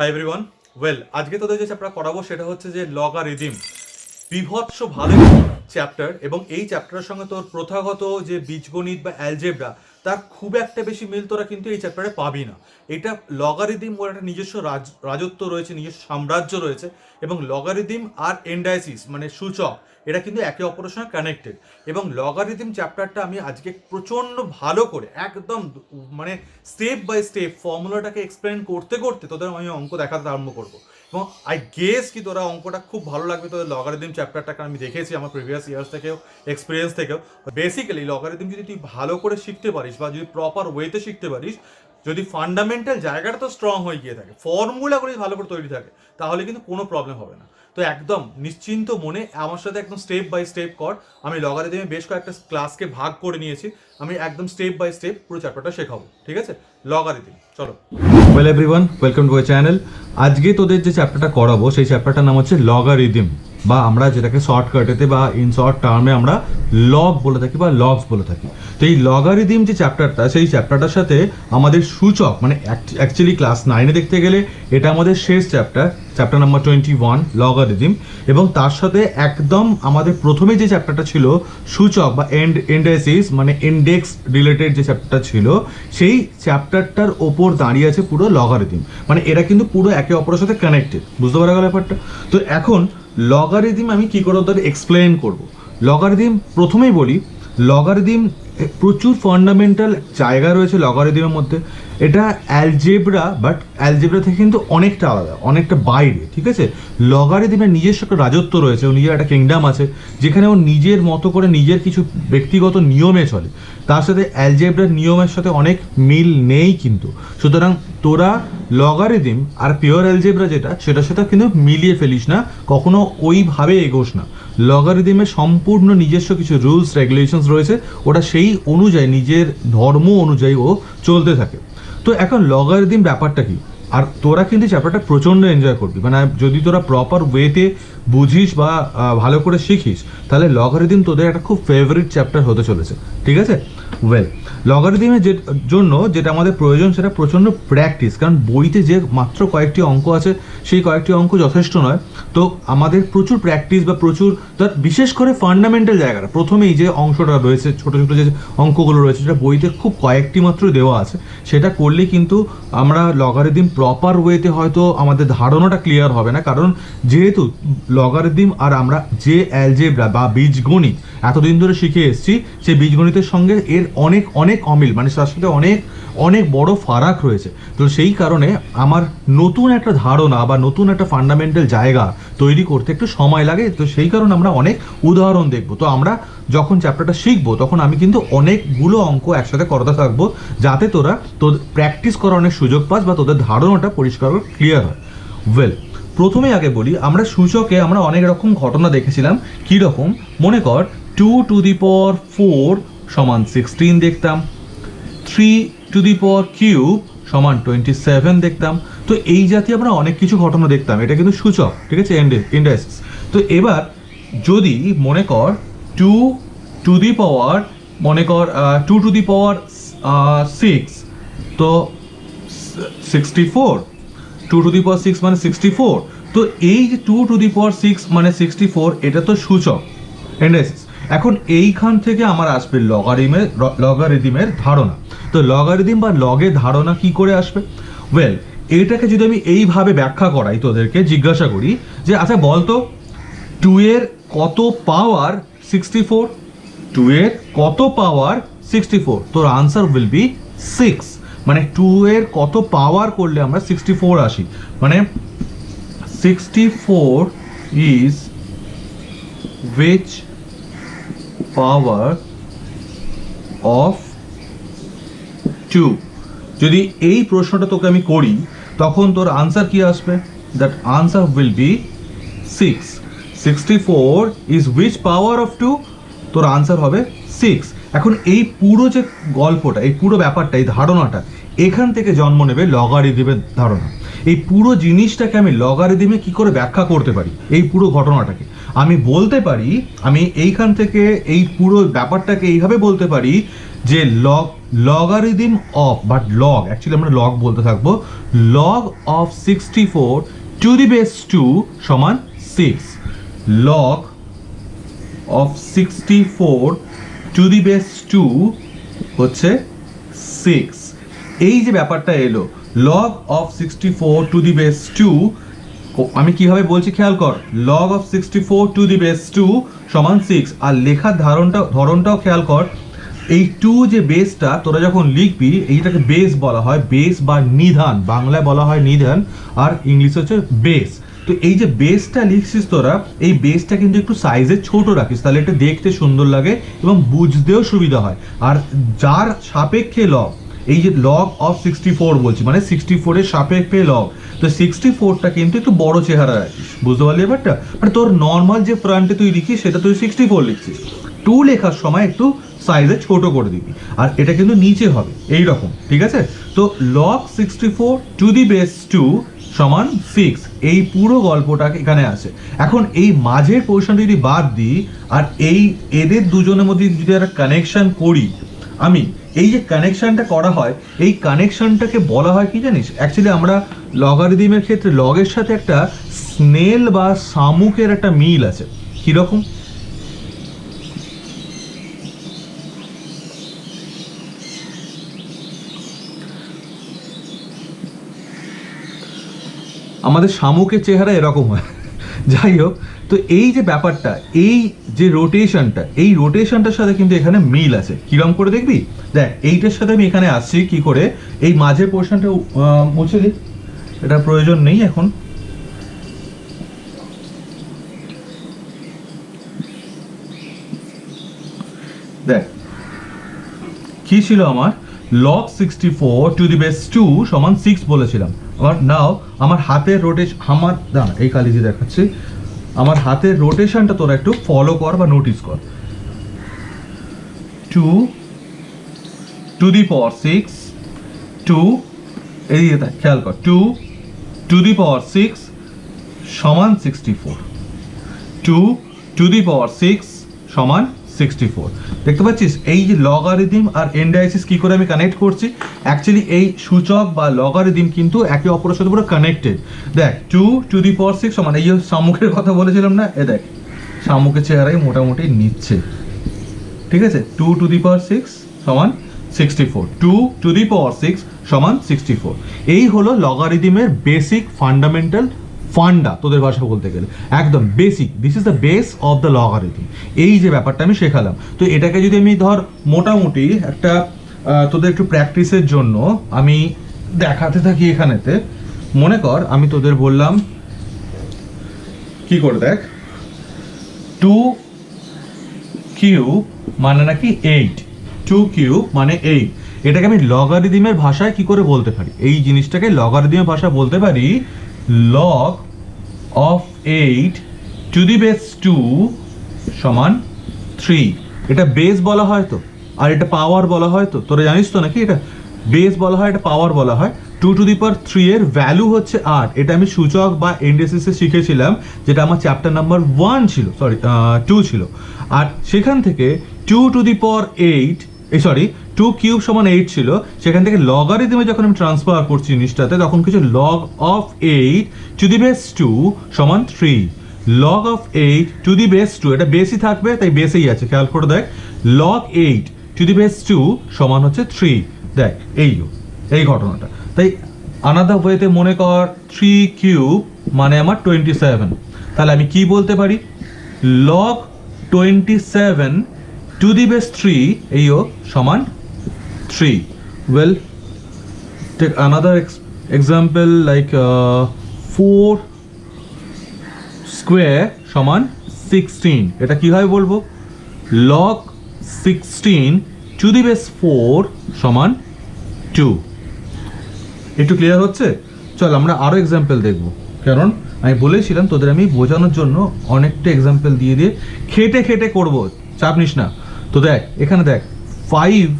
Hi everyone, আজকে তোদের যে চ্যাপ্টার করাবো সেটা হচ্ছে যে লগারিদম। বিভৎস ভালো চ্যাপ্টার, এবং এই চ্যাপ্টারের সঙ্গে তোর প্রথাগত যে বীজগণিত বা অ্যালজেব্রা তার খুব একটা বেশি মিল তোরা কিন্তু এই চ্যাপ্টারে পাবি না। এটা লগারিদম ওর একটা নিজস্ব রাজত্ব রয়েছে, নিজস্ব সাম্রাজ্য রয়েছে, এবং লগারিদম আর এন্ডাইসিস মানে সূচক এটা কিন্তু একে অপরের সঙ্গে কানেক্টেড। এবং লগারিদম চ্যাপ্টারটা আমি আজকে প্রচণ্ড ভালো করে একদম মানে স্টেপ বাই স্টেপ ফর্মুলাটাকে এক্সপ্লেন করতে করতে তোদের আমি অঙ্ক দেখাতে আরম্ভ করবো। এবং আই গেস কি তোরা অঙ্কটা খুব ভালো লাগবে তোদের লগারিদম চ্যাপ্টারটাকে আমি দেখেছি আমার প্রিভিয়াস ইয়ার্স থেকেও, এক্সপিরিয়েন্স থেকেও। বেসিক্যালি লগারিদম যদি তুই ভালো করে শিখতে পারিস বা যদি প্রপার ওয়েতে শিখতে পারিস, যদি ফান্ডামেন্টাল জায়গাটা তো স্ট্রং হয়ে গিয়ে থাকে, ফর্মুলাগুলি ভালো করে তৈরি থাকে, তাহলে কিন্তু কোনো প্রবলেম হবে না। তো একদম নিশ্চিন্ত মনে আমার সাথে একদম স্টেপ বাই স্টেপ কর। আমি লগারিদমে বেশ কয়েকটা ক্লাসকে ভাগ করে নিয়েছি, আমি একদম স্টেপ বাই স্টেপ পুরো চ্যাপ্টারটা শেখাবো, ঠিক আছে? লগারিদম, চলো। Everyone, welcome to my channel. আজকে তোদের যে চ্যাপ্টারটা করাবো সেই চ্যাপ্টারটার নাম হচ্ছে লগারিদম, বা আমরা যেটাকে শর্টকাটেতে বা ইন শর্ট টার্মে আমরা লগ বলে থাকি বা লগস বলে থাকি। তো এই লগারিদম যে চ্যাপ্টারটা, সেই চ্যাপ্টারটার সাথে আমাদের সূচক মানে অ্যাকচুয়ালি ক্লাস 9-এ দেখতে গেলে এটা আমাদের শেষ চ্যাপ্টার নাম্বার 21 লগারিদম, এবং তার সাথে একদম আমাদের প্রথমে যে চ্যাপ্টারটা ছিল সূচক বা এন্ডাইসিস মানে ইন্ডেক্স রিলেটেড যে চ্যাপ্টারটা ছিল, সেই চ্যাপ্টারটার ওপর দাঁড়িয়ে আছে পুরো লগারিদম। মানে এরা কিন্তু পুরো একে অপরের সাথে কানেক্টেড, বুঝতে পারা গেল ব্যাপারটা? তো এখন লগারিদম আমি কি করে ওদের এক্সপ্লেন করব। লগারিদম প্রথমেই বলি, লগারিদম প্রচুর ফান্ডামেন্টাল জায়গা রয়েছে লগারিদমের মধ্যে। এটা অ্যালজেব্রা, বাট অ্যালজেব্রা থেকে কিন্তু অনেকটা আলাদা, অনেকটা বাইরে, ঠিক আছে? লগারিদমের নিজস্ব একটা রাজত্ব রয়েছে, ও নিজের একটা কিংডম আছে যেখানে ও নিজের মতো করে নিজের কিছু ব্যক্তিগত নিয়মে চলে। তার সাথে অ্যালজেব্রার নিয়মের সাথে অনেক মিল নেই কিন্তু। সুতরাং তোরা লগারিদম আর পিওর অ্যালজেব্রা যেটা, সেটার সাথে কিন্তু মিলিয়ে ফেলিস না, কখনো ওইভাবে এগোস না। লগারিদমের সম্পূর্ণ নিজস্ব কিছু রুলস রেগুলেশনস রয়েছে, ওটা সেই অনুযায়ী নিজের ধর্ম অনুযায়ী ও চলতে থাকে। তো এখন লগারিদম ব্যাপারটা কি, আর তোরা কিন্তু চ্যাপ্টারটা প্রচণ্ড এনজয় করবি, মানে যদি তোরা প্রপার ওয়েতে বুঝিস বা ভালো করে শিখিস, তাহলে লগারিদম তোদের একটা খুব ফেভারিট চ্যাপ্টার হতে চলেছে, ঠিক আছে? লগারিদমের জন্য যেটা আমাদের প্রয়োজন সেটা প্রচণ্ড প্র্যাকটিস, কারণ বইতে যে মাত্র কয়েকটি অঙ্ক আছে সেই কয়েকটি অঙ্ক যথেষ্ট নয়। তো আমাদের প্রচুর প্র্যাকটিস বা প্রচুর, তার বিশেষ করে ফান্ডামেন্টাল জায়গাটা প্রথমেই যে অংশটা রয়েছে, ছোটো ছোটো যে অঙ্কগুলো রয়েছে, যেটা বইতে খুব কয়েকটি মাত্র দেওয়া আছে, সেটা করলে কিন্তু আমরা লগারিদম প্রপার ওয়েতে হয়তো আমাদের ধারণাটা ক্লিয়ার হবে না। কারণ যেহেতু লগারিদম আর আমরা যে অ্যালজেব্রা বা বীজগণিত এতদিন ধরে শিখে এসেছি, সেই বীজগণিতের সঙ্গে এর অনেক অনেক অমিল, মানে তার সাথে অনেক অনেক বড় ফারাক রয়েছে। তো সেই কারণে আমার নতুন একটা ধারণা বা নতুন একটা ফান্ডামেন্টাল জায়গা তৈরি করতে একটু সময় লাগে। তো সেই কারণে আমরা অনেক উদাহরণ দেখবো। তো আমরা যখন চ্যাপ্টারটা শিখবো তখন আমি কিন্তু অনেকগুলো অঙ্ক একসাথে করাতে থাকবো, যাতে তোরা তোদের প্র্যাকটিস করার অনেক সুযোগ পাস বা তোদের ধারণাটা পরিষ্কার ক্লিয়ার হয়। প্রথমে আগে বলি, আমরা সূচকে আমরা অনেক রকম ঘটনা দেখেছিলাম। কী রকম? মনে কর 2⁴ সমান 16 দেখতাম, 3³ সমান 27 দেখতাম। তো এই জাতীয় আমরা অনেক কিছু ঘটনা দেখতাম, এটা কিন্তু সূচক, ঠিক আছে, ইন্ডাইসিস। তো এবার যদি মনে কর 2⁴ মনে কর 2⁶ তো 64, 2⁶ মানে 64। তো এই যে 2⁶ মানে 64, এটা তো সূচক, ইন্ডাইসিস। এখন এইখান থেকে আমার আসবে লগারিদমের ধারণা। তো লগারিদম বা লগের ধারণা কি করে আসবে? এইটাকে যদি আমি এইভাবে ব্যাখ্যা করাই, তোদেরকে জিজ্ঞাসা করি যে আচ্ছা বলতো 2 এর কত পাওয়ার 64, 2 এর কত পাওয়ার 64? তোর আনসার উইল বি 6। মানে 2 এর কত পাওয়ার করলে আমরা 64 আসি, মানে 64 ইজ which power of 2? যদি এই প্রশ্নটা তোকে আমি করি, তখন তোর আনসার কি আসবে? That answer will B 6। 64 is which power of 2? তোর আনসার হবে 6। এখন এই পুরো যে গল্পটা, এই পুরো ব্যাপারটা, এই ধারণাটা এখান থেকে জন্ম নেবে লগারিদমের ধারণা। এই পুরো জিনিসটাকে আমি লগারিদমে কি করে ব্যাখ্যা করতে পারি, এই পুরো ঘটনাটাকে আমি বলতে পারি, আমি এইখান থেকে এই পুরো ব্যাপারটাকে এইভাবে বলতে পারি যে logarithm of but log actually আমরা লগ বলতে থাকবো, log of 64 two the base 2 সমান 6। Log of 64 two the base 2 হচ্ছে 6। এই যে ব্যাপারটা এলো log of 64 two the base 2, আমি কিভাবে বলছি খেয়াল কর, log of 64 two the base 2 সমান 6। আর লেখার ধরনটাও খেয়াল কর, এই 2 যে বেসটা তোরা যখন লিখবি এইটাকে বেস বলা হয়, বেস বা নিধান, বাংলায় বলা হয় নিধান আর ইংলিশে হচ্ছে বেস। তো এই যে বেসটা লিখছিস তোরা, এই বেসটা কিন্তু একটু সাইজে ছোট রাখিস, তাহলে এটা দেখতে সুন্দর লাগে এবং বুঝতেও সুবিধা হয়। আর যার সাপেক্ষে লগ, এই যে লগ অফ 64 বলছি মানে 64 এর সাপেক্ষে লগ, তো 64টা কিন্তু একটু বড় চেহারা রাখিস, বুঝতে পারলি ব্যাপারটা? মানে তোর নর্মাল যে ফ্রন্টে তুই লিখিস সেটা তুই 64 লিখছিস, 2 লেখার সময় একটু সাইজে ছোট করে দিবি, আর এটা কিন্তু নিচে হবে এই রকম, ঠিক আছে? তো লগ 64 টু দি বেস 2 সমান 6, এই পুরো গল্পটা এখানে আছে। এখন এই মাঝের পোর্শনটা যদি বাদ দিই আর এই এদের দুজনের মধ্যে যদি একটা কানেকশন করি, আমি এই যে কানেকশনটা করা হয় এই কানেকশনটাকে বলা হয় কি জানিস? অ্যাকচুয়ালি আমরা লগারিদমের ক্ষেত্রে লগের সাথে একটা স্নেল বা শামুকের একটা মিল আছে। কীরকম? আমাদের শামুকের চেহারা এরকম হয়। যাই হোক, তো এই যে ব্যাপারটা, এই যে রোটেশনটা, এই রোটেশনটার সাথে কিন্তু এখানে মিল আছে। কিরম করে দেখবি? দেখ, এইটার সাথে আমি এখানে আসছি কি করে, এই মাঝের পোর্শনটা মুছে দিই, এটা প্রয়োজন নেই এখন। দেখ কি ছিল আমার, log 64 টু দি বেস 2 সমান 6 বলেছিলাম। আর নাও আমার হাতের রোটেশন, আমার দাঁড়া এই কালিজি দেখাচ্ছি, আমার হাতের রোটেশনটা তোরা একটু ফলো কর বা নোটিস কর। 2 টু দি পাওয়ার 6, 2 এই খেয়াল কর, 2 টু দি পাওয়ার 6 সমান 64, 2 টু দি পাওয়ার 6 সমান 64। দেখতে পাচ্ছিস এই যে লগারিদম আর এন্ডাইসিস কি করে আমি কানেক্ট করছি? অ্যাকচুয়ালি এই সূচক বা লগারিদম কিন্তু একে অপরের সাথে পুরো কানেক্টেড। দেখ 2 টু দি পাওয়ার 6 সমান, এই যে শামুকের কথা বলেছিলাম না, এ দেখ শামুকের চেহারাই মোটামুটি নিচ্ছে, ঠিক আছে? 2 টু দি পাওয়ার 6 সমান 64, 2 টু দি পাওয়ার 6 সমান 64। এই হলো লগারিদমের বেসিক ফান্ডামেন্টাল ফান্ডা, তোদের ভাষা বলতে গেলে একদম basic, this is the base of the logarithm. এই যে ব্যাপারটা আমি শেখালাম, তো এটাকে যদি আমি ধর মোটামুটি একটা তোদের একটু প্র্যাকটিসের জন্য আমি দেখাতে থাকি এখানেতে, মনে কর আমি তোদের বললাম কি করে, দেখ 2 কিউব মানে নাকি 8, 2 কিউব মানে 8, এটাকে আমি লগারিদমের ভাষায় কি করে বলতে পারি? এই জিনিসটাকে লগারিদমের ভাষায় বলতে পারি log of 8 two the base 2 সমান 3। এটা বেস বলা হয় তো, আর এটা পাওয়ার বলা হয় তো, তোরা জানিস তো নাকি? এটা বেস বলা হয়, এটা পাওয়ার বলা হয়। 2 টু দি পাওয়ার 3 এর ভ্যালু হচ্ছে 8, এটা আমি সূচক বা ইন্ডিসিসে শিখেছিলাম, যেটা আমার চ্যাপ্টার নাম্বার 1 ছিল, সরি 2 ছিল। আর সেখান থেকে 2 to the power 8, sorry 2 cube সমান 8 ছিল, সেখান থেকে লগারিদমে যখন আমি ট্রান্সফার করছি জিনিসটাতে, তখন কিছু log of 8 two the base 2 সমান 3। log of 8 two the base 2, এটা বেসই থাকবে তাই বেসেই আছে, খেয়াল করে দেখ, log 8 টু দি বেস 2 সমান হচ্ছে 3। দেখ এই ঘটনাটা, তাই আনাদার ওয়েতে মনে কর 3 কিউব মানে আমার 27, তাহলে আমি কি বলতে পারি? log 27 টু দি বেস 3 সমান 3. Well, take another example like 4 square সমান 16, এটা কিভাবে বলবো? log 16 টু দি বেস 4 সমান 2। একটু ক্লিয়ার হচ্ছে? চল আমরা আরো এক্সাম্পল দেখব, কারণ আমি বলেছিলাম তোদের আমি বোঝানোর জন্য অনেকটা এক্সাম্পল দিয়ে খেটে খেটে করব, চাপ নিস না। তো দেখ এখানে দেখ 5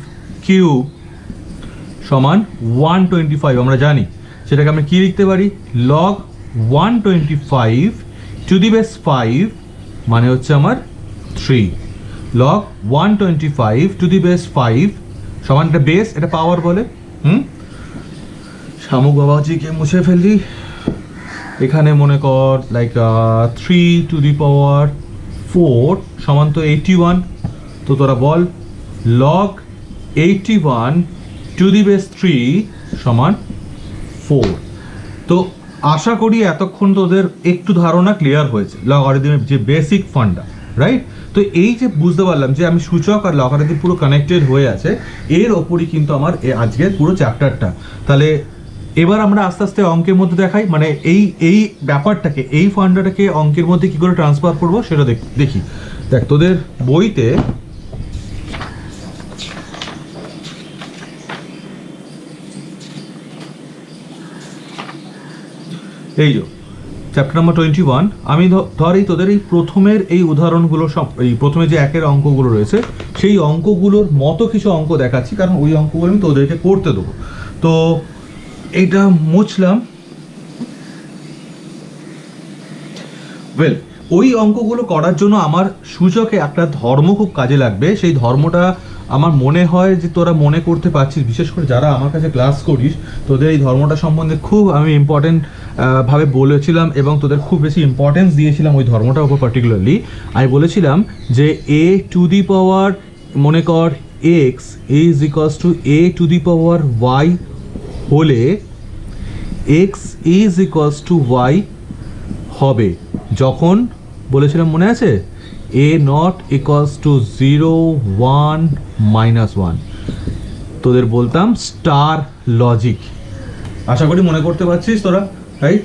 কিউব সমান 125, আমরা জানি সেটাকে আমরা কি লিখতে পারি? log 125 টু দি বেস 5 মানে হচ্ছে আমার 3। log 125 টু দি বেস 5 সমান এটা বেস, এটা পাওয়ার বলে। শামুক বাবাজিকে মুছে ফেললি। এখানে মনে কর লাইক 3⁴ সমান তো 81। তো তোরা বল লগ 81 টু দি বেস 3 সমান 4। তো আশা করি এতক্ষণ তোদের একটু ধারণা ক্লিয়ার হয়েছে লগারিদমের যে বেসিক ফান্ডা, রাইট? তো এই যে বুঝতে পারলাম যে আমি সূচক আর লগারিদম পুরো কানেক্টেড হয়ে আছে, এর ওপরই কিন্তু আমার আজকের পুরো চ্যাপ্টারটা। তাহলে এবার আমরা আস্তে আস্তে অঙ্কের মধ্যে দেখাই, মানে এই ব্যাপারটাকে, এই ফান্ডাটাকে অঙ্কের মধ্যে কি করে ট্রান্সফার করবো সেটা দেখি। দেখ তোদের বইতে এই যে চ্যাপ্টার নাম্বার 21, আমি ধর এই তোদের এই প্রথমের এই উদাহরণগুলো সব, এই প্রথমে যে একের অঙ্কগুলো রয়েছে সেই অঙ্কগুলোর মতো কিছু অঙ্ক দেখাচ্ছি, কারণ ওই অঙ্কগুলো আমি তোদেরকে করতে দেবো। তো এইটা মুছলাম। ওয়েল, ওই অঙ্কগুলো করার জন্য আমার সূচকে একটা ধর্ম খুব কাজে লাগবে। সেই ধর্মটা আমার মনে হয় যে তোরা মনে করতে পারছিস, বিশেষ করে যারা আমার কাছে ক্লাস করিস, তোদের এই ধর্মটা সম্বন্ধে খুব আমি ইম্পর্টেন্ট ভাবে বলেছিলাম এবং তোদের খুব বেশি ইম্পর্টেন্স দিয়েছিলাম ওই ধর্মটার উপর। পার্টিকুলারলি আমি বলেছিলাম যে a টু দি পাওয়ার মনে কর x is equals two a to the power y হলে x is equals two y হবে যখন বলেছিলাম মনে আছে a নট ইকুয়ালস টু 0 1 -1। তোদের বলতাম স্টার লজিক। আশা করি মনে করতে পারছিস তোরা, রাইট?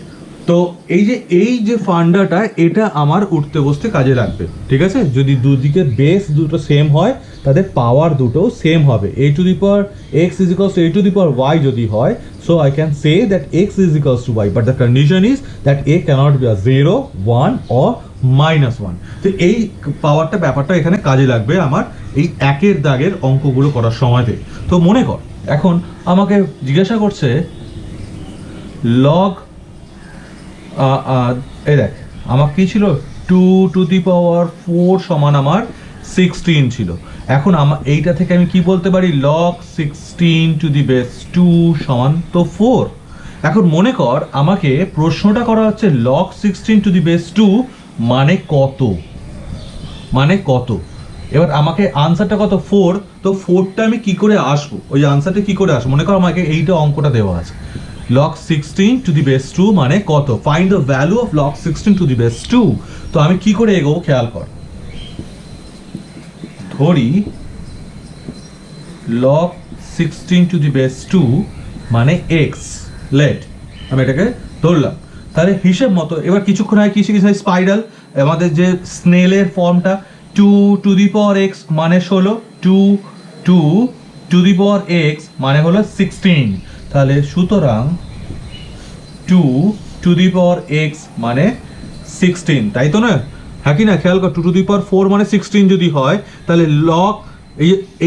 তো এই যে ফান্ডাটা, এটা আমার উঠতে বসতে কাজে লাগবে, ঠিক আছে? যদি দুদিকের বেস দুটো সেম হয়, তাদের পাওয়ার দুটো সেম হবে। a to the power x is equals two a to the power y যদি হয়, so I can say that x is equals to y, but the condition is that a cannot be a 0 1 or -1। তো এই পাওয়ারটা ব্যাপারটা এখানে কাজে লাগবে আমার এই একের দাগের অঙ্কগুলো করার সময়তে। তো মনে কর এখন আমাকে জিজ্ঞাসা করছে লগ এই দেখ আমার কি ছিল 2 টু দি পাওয়ার 4 সমান আমার 16 ছিল। এখন আমার এইটা থেকে আমি কি বলতে পারি, লগ 16 টু দি বেস 2 সমান তো 4। এখন মনে কর আমাকে প্রশ্নটা করা হচ্ছে লগ 16 টু দি বেস 2 মানে কত, মানে কত। এবার আমাকে আনসারটা কত 4, তো 4টা আমি কি করে আসবো, ওই আনসারটা কি করে আসবো? মনে কর আমাকে এইটা অঙ্কটা দেওয়া আছে, log 16 to the base 2 মানে কত, find the value of log 16 to the base 2। তো আমি কি করে এগোবো খেয়াল কর। ধরি log 16 to the base 2 মানে x, লেট আমি এটাকে ধরলাম। তাহলে হিসেব মতো এবার কিছুক্ষণ আগে কি শিখেছি, স্পাইরাল, আমাদের যে স্নেলের ফর্মটা 2 টু দি পাওয়ার x মানে হলো 2 টু দি পাওয়ার x মানে হলো 16। তাহলে সুতরাং 2 টু দি পাওয়ার x মানে 16, তাই তো না? হ্যাঁ কি না? খেয়াল কর 2 টু দি পাওয়ার 4 মানে 16 যদি হয়, তাহলে লগ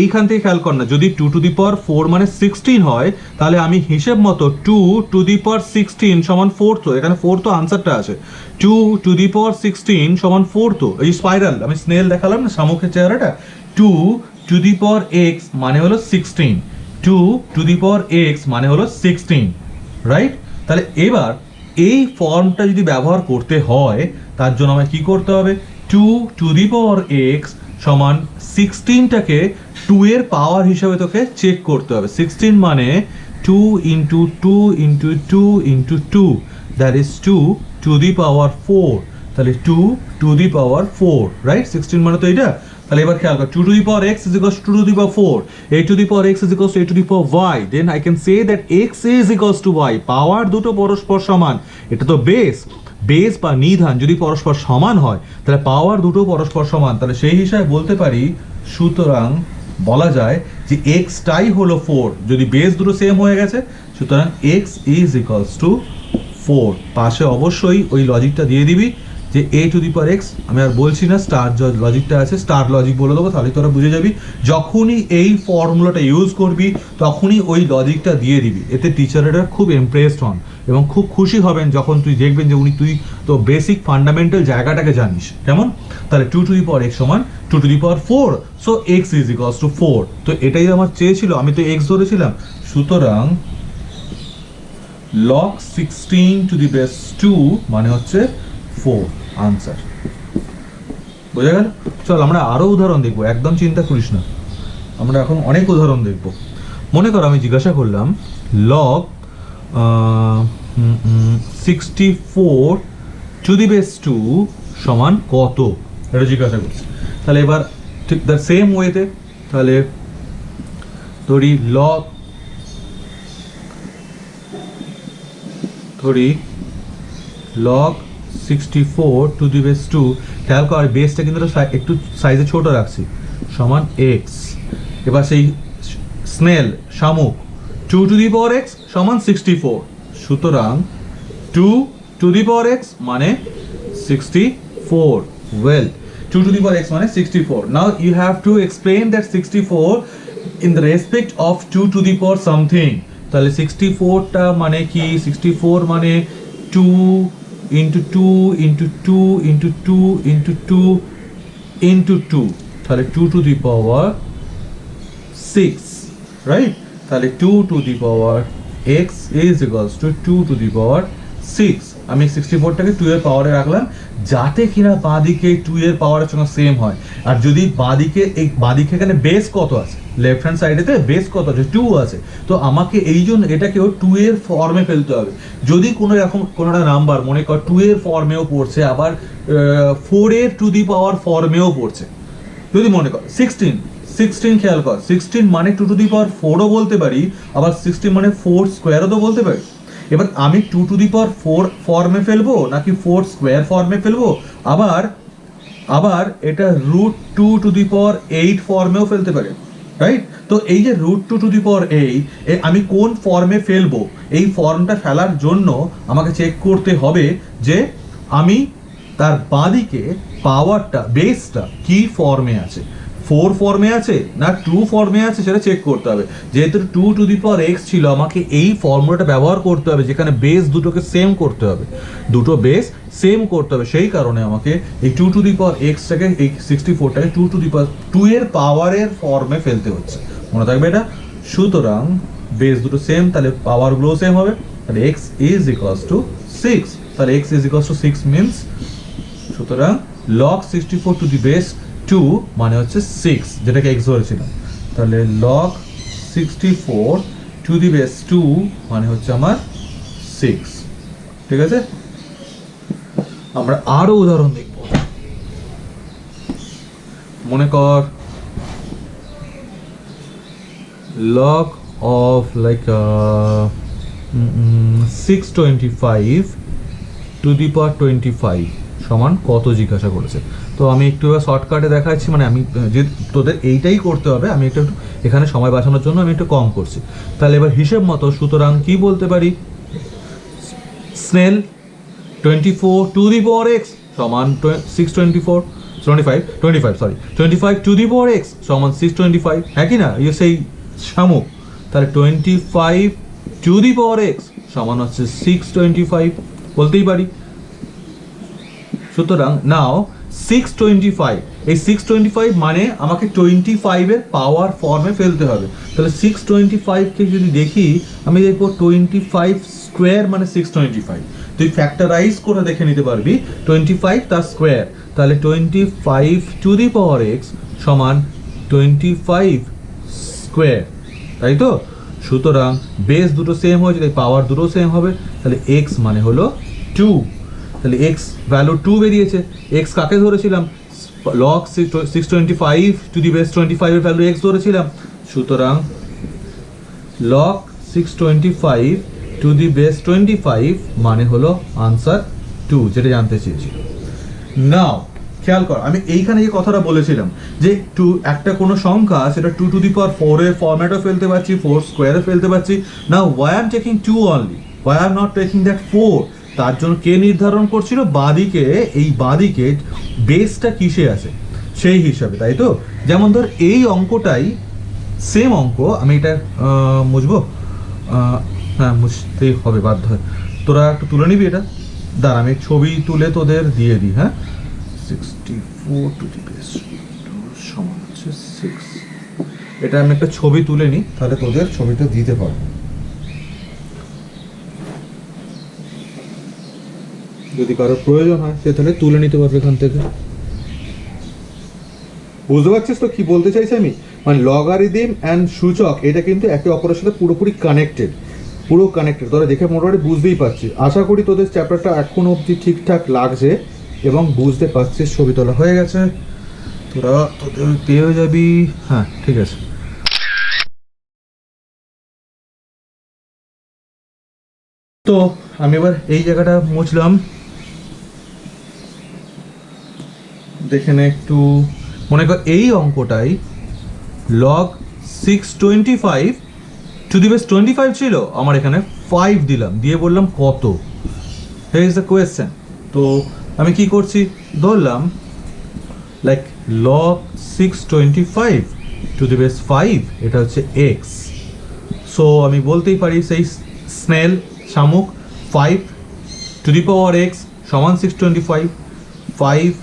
এইখান থেকে খেয়াল কর না, যদি 2 টু দি পাওয়ার 4 মানে 16 হয়, তাহলে আমি হিসেব মতো 2 টু দি পাওয়ার 16 সমান 4। তো এখানে 4 তো আনসারটা আছে, 2 টু দি পাওয়ার 16 সমান 4। তো এই স্পাইরাল আমি স্নেল দেখালাম না শামুকের চেহারাটা, 2 টু দি পাওয়ার x মানে হলো 16, 2 টু দি পাওয়ার x মানে হলো 16, রাইট? তাহলে এবার এই ফর্মটা যদি ব্যবহার করতে হয়, তার জন্য আমায় কি করতে হবে, 2 টু দি পাওয়ার x সমান 16টাকে 2 এর পাওয়ার হিসাবে তোকে চেক করতে হবে। 16 মানে 2 into 2 into 2 into 2, that is 2 to the power 4। তাহলে 2 টু দি পাওয়ার 4, রাইট? 16 মানে তো এটা। তাহলে এবার খেয়াল কর 2 to the power x is equals to 2 to the power 4, a to the power x is equals to a to the power y, then I can say that x is equals to y। পাওয়ার দুটো পরস্পর সমান, এটা তো base বা নিধান যদি পরস্পর সমান হয়, তাহলে পাওয়ার দুটো পরস্পর সমান। তাহলে সেই হিসাবে বলতে পারি, সুতরাং বলা যায় যে x টাই হলো 4, যদি বেস দুটো সেম হয়ে গেছে, সুতরাং x is equals to 4। পাশে অবশ্যই ওই লজিকটা দিয়ে দিবি যে a to the power x, আমি আর বলছি না, স্টার লজিকটা আছে, স্টার লজিক বলে দেবো, তাহলে তোরা বুঝে যাবি। যখনই এই ফর্মুলাটা ইউজ করবি তখনই ওই লজিকটা দিয়ে দিবি, এতে টিচারেরা খুব ইমপ্রেসড হন এবং খুব খুশি হবেন যখন তুই দেখবেন যে তুই তো বেসিক ফান্ডামেন্টাল জায়গাটাকে জানিস। কেমন? তাহলে 2 টু দি পাওয়ার x সমান 2 to the power 4, so x is equals to 4. তো এটাই আমার চেয়েছিল, আমি তো x ধরেছিলাম, সুতরাং log 16 to the base 2 মানে হচ্ছে 4 আনসার। বোঝা গেল? চল আমরা আরো উদাহরণ দেখবো, একদম চিন্তা করিস না, আমরা এখন অনেক উদাহরণ দেখবো। মনে করো আমি জিজ্ঞাসা করলাম log 64 to the base 2 সমান কত, এটা জিজ্ঞাসা করছি। তাহলে এবার ঠিক দ্য সেম ওয়েতে তাহলে ধরি log 64 to the base 2, খেয়াল কর বেসটা কিন্তু একটু সাইজে ছোট রাখছি, সমান x। এবার সেই স্নেল শামুক 2 to the power x সমান 64, সুতরাং 2 to the power x মানে 64, well 2 to the power x মানে 64. Now you have to explain that 64 in the respect of 2 to the power something. তাহলে 64টা মানে কি, 64 মানে 2 into 2 into 2 into 2 into 2 into 2, তাহলে 2 to the power 6, right? তাহলে 2 to the power x is equals to 2 to the power 6. আমি 64টাকে 2 এর পাওয়ারে রাখলাম যাতে কিনা বাঁদিকে 2 এর পাওয়ারের সঙ্গে সেম হয়। আর যদি বাঁদিকে এখানে বেস কত আছে, লেফট হ্যান্ড সাইডেতে বেস কত আছে, 2 আছে, তো আমাকে এই জন্য এটাকেও 2 এর ফর্মে ফেলতে হবে। যদি কোনো এরকম কোনো একটা নাম্বার মনে কর 2 এর ফর্মেও পড়ছে, আবার 4 এর টু দি পাওয়ার ফর্মেও পড়ছে, যদি মনে কর 16 খেয়াল কর, 16 মানে 2 টু দি পাওয়ার 4ও বলতে পারি, আবার 16 মানে 4 স্কোয়ারও তো বলতে পারি। এবার আমি 2 টু দি পাওয়ার 4 ফর্মে ফেলবো নাকি 4 স্কোয়ার ফর্মে ফেলবো, আবার এটা √2 টু দি পাওয়ার 8 ফর্মেও ফেলতে পারি, রাইট? তো এই যে √2 টু দি পাওয়ার 8 আমি কোন ফর্মে ফেলবো, এই ফর্মটা ফেলার জন্য আমাকে চেক করতে হবে যে আমি তার বাঁদিকে পাওয়ারটা বেসটা কি ফর্মে আছে, 4 ফর্মে আছে না 2 ফর্মে আছে, সেটা চেক করতে হবে। যেহেতু 2 টু দি পাওয়ার x ছিল, আমাকে এই ফর্মুলাটা ব্যবহার করতে হবে যেখানে বেস দুটোকে সেম করতে হবে, দুটো বেস সেম করতে হবে। সেই কারণে আমাকে এই 2 টু দি পাওয়ার xটাকে, এই 64টাকে 2 টু দি পাওয়ার 2 এর পাওয়ারের ফর্মে ফেলতে হচ্ছে, মনে থাকবে এটা। সুতরাং বেস দুটো সেম, তাহলে পাওয়ারগুলো সেম হবে, তাহলে x is equals to 6, তাহলে x is equals to 6 means, সুতরাং log 64 টু দি বেস 2 মানে হচ্ছে 6, যেটাকে x ধরেছিলাম, তাহলে log 64 টু দি বেস 2 মানে হচ্ছে আমার 6, ঠিক আছে? আমরা আরো উদাহরণ দেখব। মনে কর log of like 625 to the power 25 সমান কত জিজ্ঞাসা করেছে। তো আমি একটু শর্টকাটে দেখাচ্ছি, মানে আমি যে তোদের এইটাই করতে হবে, আমি একটু এখানে সময় বাঁচানোর জন্য আমি একটু কম করছি। তাহলে এবার হিসেব মতো, সুতরাং কি বলতে পারি, snail 24 two the power x সমান 25 টু দি পাওয়ার x সমান 625, হ্যাঁ কি না? এই সেই শামুক, তাহলে 25 টু দি পাওয়ার x সমান হচ্ছে 625 বলতেই পারি। সুতরাং নাও 625, এই 625 মানে আমাকে 25 এর পাওয়ার ফর্মে ফেলতে হবে। তাহলে 625কে যদি দেখি, আমি দেখবো 25 স্কোয়ার মানে 625, তুই ফ্যাক্টরাইজ করে দেখে নিতে পারবি 25 তার স্কোয়ার, তাহলে 25 টু দি পাওয়ার x সমান 25 স্কোয়ার, তাই তো? সুতরাং বেস দুটো সেম হয়েছে, তাই পাওয়ার দুটো সেম হবে, তাহলে x মানে হলো 2, তাহলে x ভ্যালু 2 বেরিয়েছে। x কাকে ধরেছিলাম, log 625 টু দি বেস 25 এর ভ্যালু x ধরেছিলাম, সুতরাং log 625 টু দি বেস 25 মানে হলো আনসার 2, যেটা জানতে চেয়েছি। নাও খেয়াল কর, আমি এইখানে যে কথাটা বলেছিলাম যে একটা কোনো সংখ্যা, সেটা 2 টু দি পাওয়ার 4 এর ফরম্যাটও ফেলতে পারছি, 4 স্কোয়ারে ফেলতে পারছি। নাও why I am taking 2 only, why I am not taking that 4? তার জন্য কে নির্ধারণ করছিল, বাঁদিকে, এই বাঁদিকে বেসটা কিসে আছে সেই হিসাবে, তাই তো? যেমন ধর এই অঙ্কটাই সেম অঙ্ক, আমি এটা মুছবো, হ্যাঁ মুছতেই হবে বাধ্য হয়, তোরা একটু তুলে নিবি এটা, দাঁড়া আমি ছবি তুলে তোদের দিয়ে দিই, হ্যাঁ 64 টু দি বেস 2 6, এটা আমি একটা ছবি তুলে নিই, তাহলে তোদের ছবিটা দিতে পারবো। যদি কারোর প্রয়োজন হয় সে তাহলে তুলে নিতে পারবে এখান থেকে। বুঝতে পারছিস তো কি বলতে চাইছি আমি? মানে লগারিদম অ্যান্ড সূচক এটা কিন্তু একে অপরের সাথে পুরোপুরি কানেক্টেড, পুরো কানেক্টেড। তোরা দেখে মোটামুটি বুঝতেই পারছিস। আশা করি তোদের চ্যাপ্টারটা এখন অবধি ঠিকঠাক লাগছে এবং বুঝতে পারছিস। ছবি তোলা হয়ে গেছে, তোরা তোদের পেয়ে যাবি। হ্যাঁ ঠিক আছে। তো আমি এবার এই জায়গাটা মুছলাম, দেখে নে একটু। মনে কর এই অঙ্কটাই লগ 625 টু দি বেস 25 ছিল, আমার এখানে 5 দিলাম, দিয়ে বললাম কত, হিয়ার ইজ দ্য কোয়েশ্চেন। তো আমি কি করছি, ধরলাম like log 625 to the base 5, এটা হচ্ছে এক্স। সো আমি বলতেই পারি সেই স্নেল শামুক 5 টু দি পাওয়ার এক্স সমান 625, 5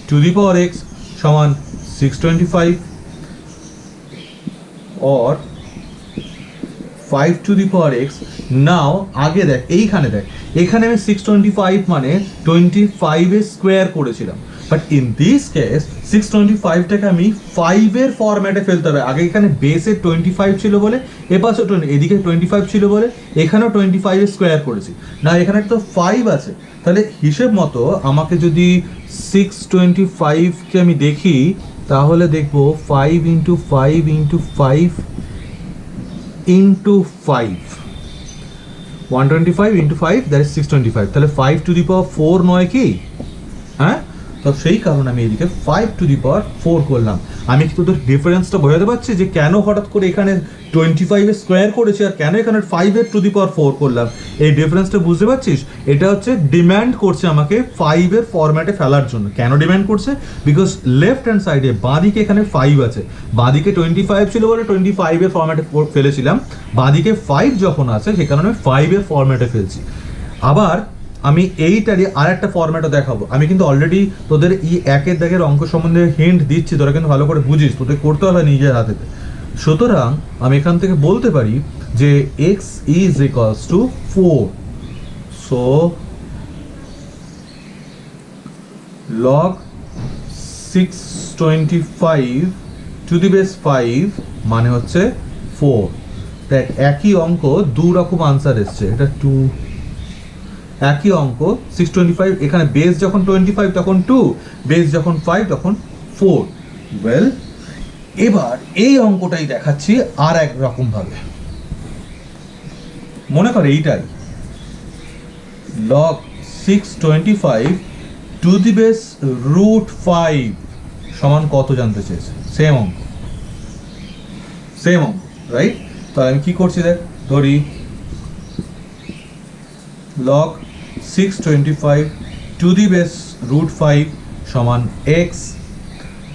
টু দি পাওয়ার এক্স সমান 625, or 5 to the power X. নাও আগে দেখ, এইখানে দেখ, এখানে আমি 625 মানে 25 এর স্কোয়ার করেছিলাম, বাট ইন দিস কেস 625টাকে আমি 5 এর ফরম্যাটে ফেলতে হবে। আগে এখানে বেসে 25 ছিল বলে এপাশে এদিকে 25 ছিল বলে এখানেও 25 এর স্কোয়ার করেছি। না এখানে তো 5 আছে, তাহলে হিসেব মতো আমাকে যদি 625কে আমি দেখি তাহলে দেখবো 5 into 5 into 5 into 5, 125 into 5 that is 625, তাহলে 5 টু দি পাওয়ার 4 নয় কি? হ্যাঁ, তো সেই কারণে আমি এদিকে 5 টু দি পাওয়ার 4 করলাম। আমি কি তোদের ডিফারেন্সটা বোঝাতে পারছি যে কেন হঠাৎ করে এখানে 25 এর স্কোয়ার করেছি আর কেন এখানে 5 এর টু দি পাওয়ার 4 করলাম? এই ডিফারেন্সটা বুঝতে পারছিস? এটা হচ্ছে ডিম্যান্ড করছে আমাকে 5 এর ফরম্যাটে ফেলার জন্য। কেন ডিম্যান্ড করছে? বিকজ লেফট হ্যান্ড সাইডে বাঁদিকে এখানে 5 আছে, বাঁদিকে 25 ছিল বলে 25 এর ফরম্যাটে ফেলেছিলাম, বাঁদিকে 5 যখন আছে সে কারণে 5 এর ফরম্যাটে ফেলছি। আবার আমি এইটারই আর একটা ফরম্যাটও দেখাবো। আমি কিন্তু অলরেডি তোদের এই একের দাগের অঙ্ক সম্বন্ধে হিন্ট দিচ্ছি, তোরা কিন্তু ভালো করে বুঝিস, তোদের করতে হবে নিজের হাতেতে। সুতরাং আমি এখান থেকে বলতে পারি যে x is equals two 4, so log 625 to the base 5 মানে হচ্ছে 4। দেখ একই অঙ্ক দু রকম আনসার এসছে, এটা 2, একই অঙ্ক 625, এখানে বেস যখন 25 তখন 2, বেস যখন 5 তখন 4। ওয়েল, এবার এই অঙ্কটাই দেখাচ্ছি আর এক রকম ভাবে। মনে কর এইটাই log 625 to the base root 5 সমান কত জানতে চেয়েছে, সেম অঙ্ক, সেম অঙ্ক, রাইট? তাহলে আমি কি করছি দেখ, ধরি log 625 to the base root 5 সমান এক্স,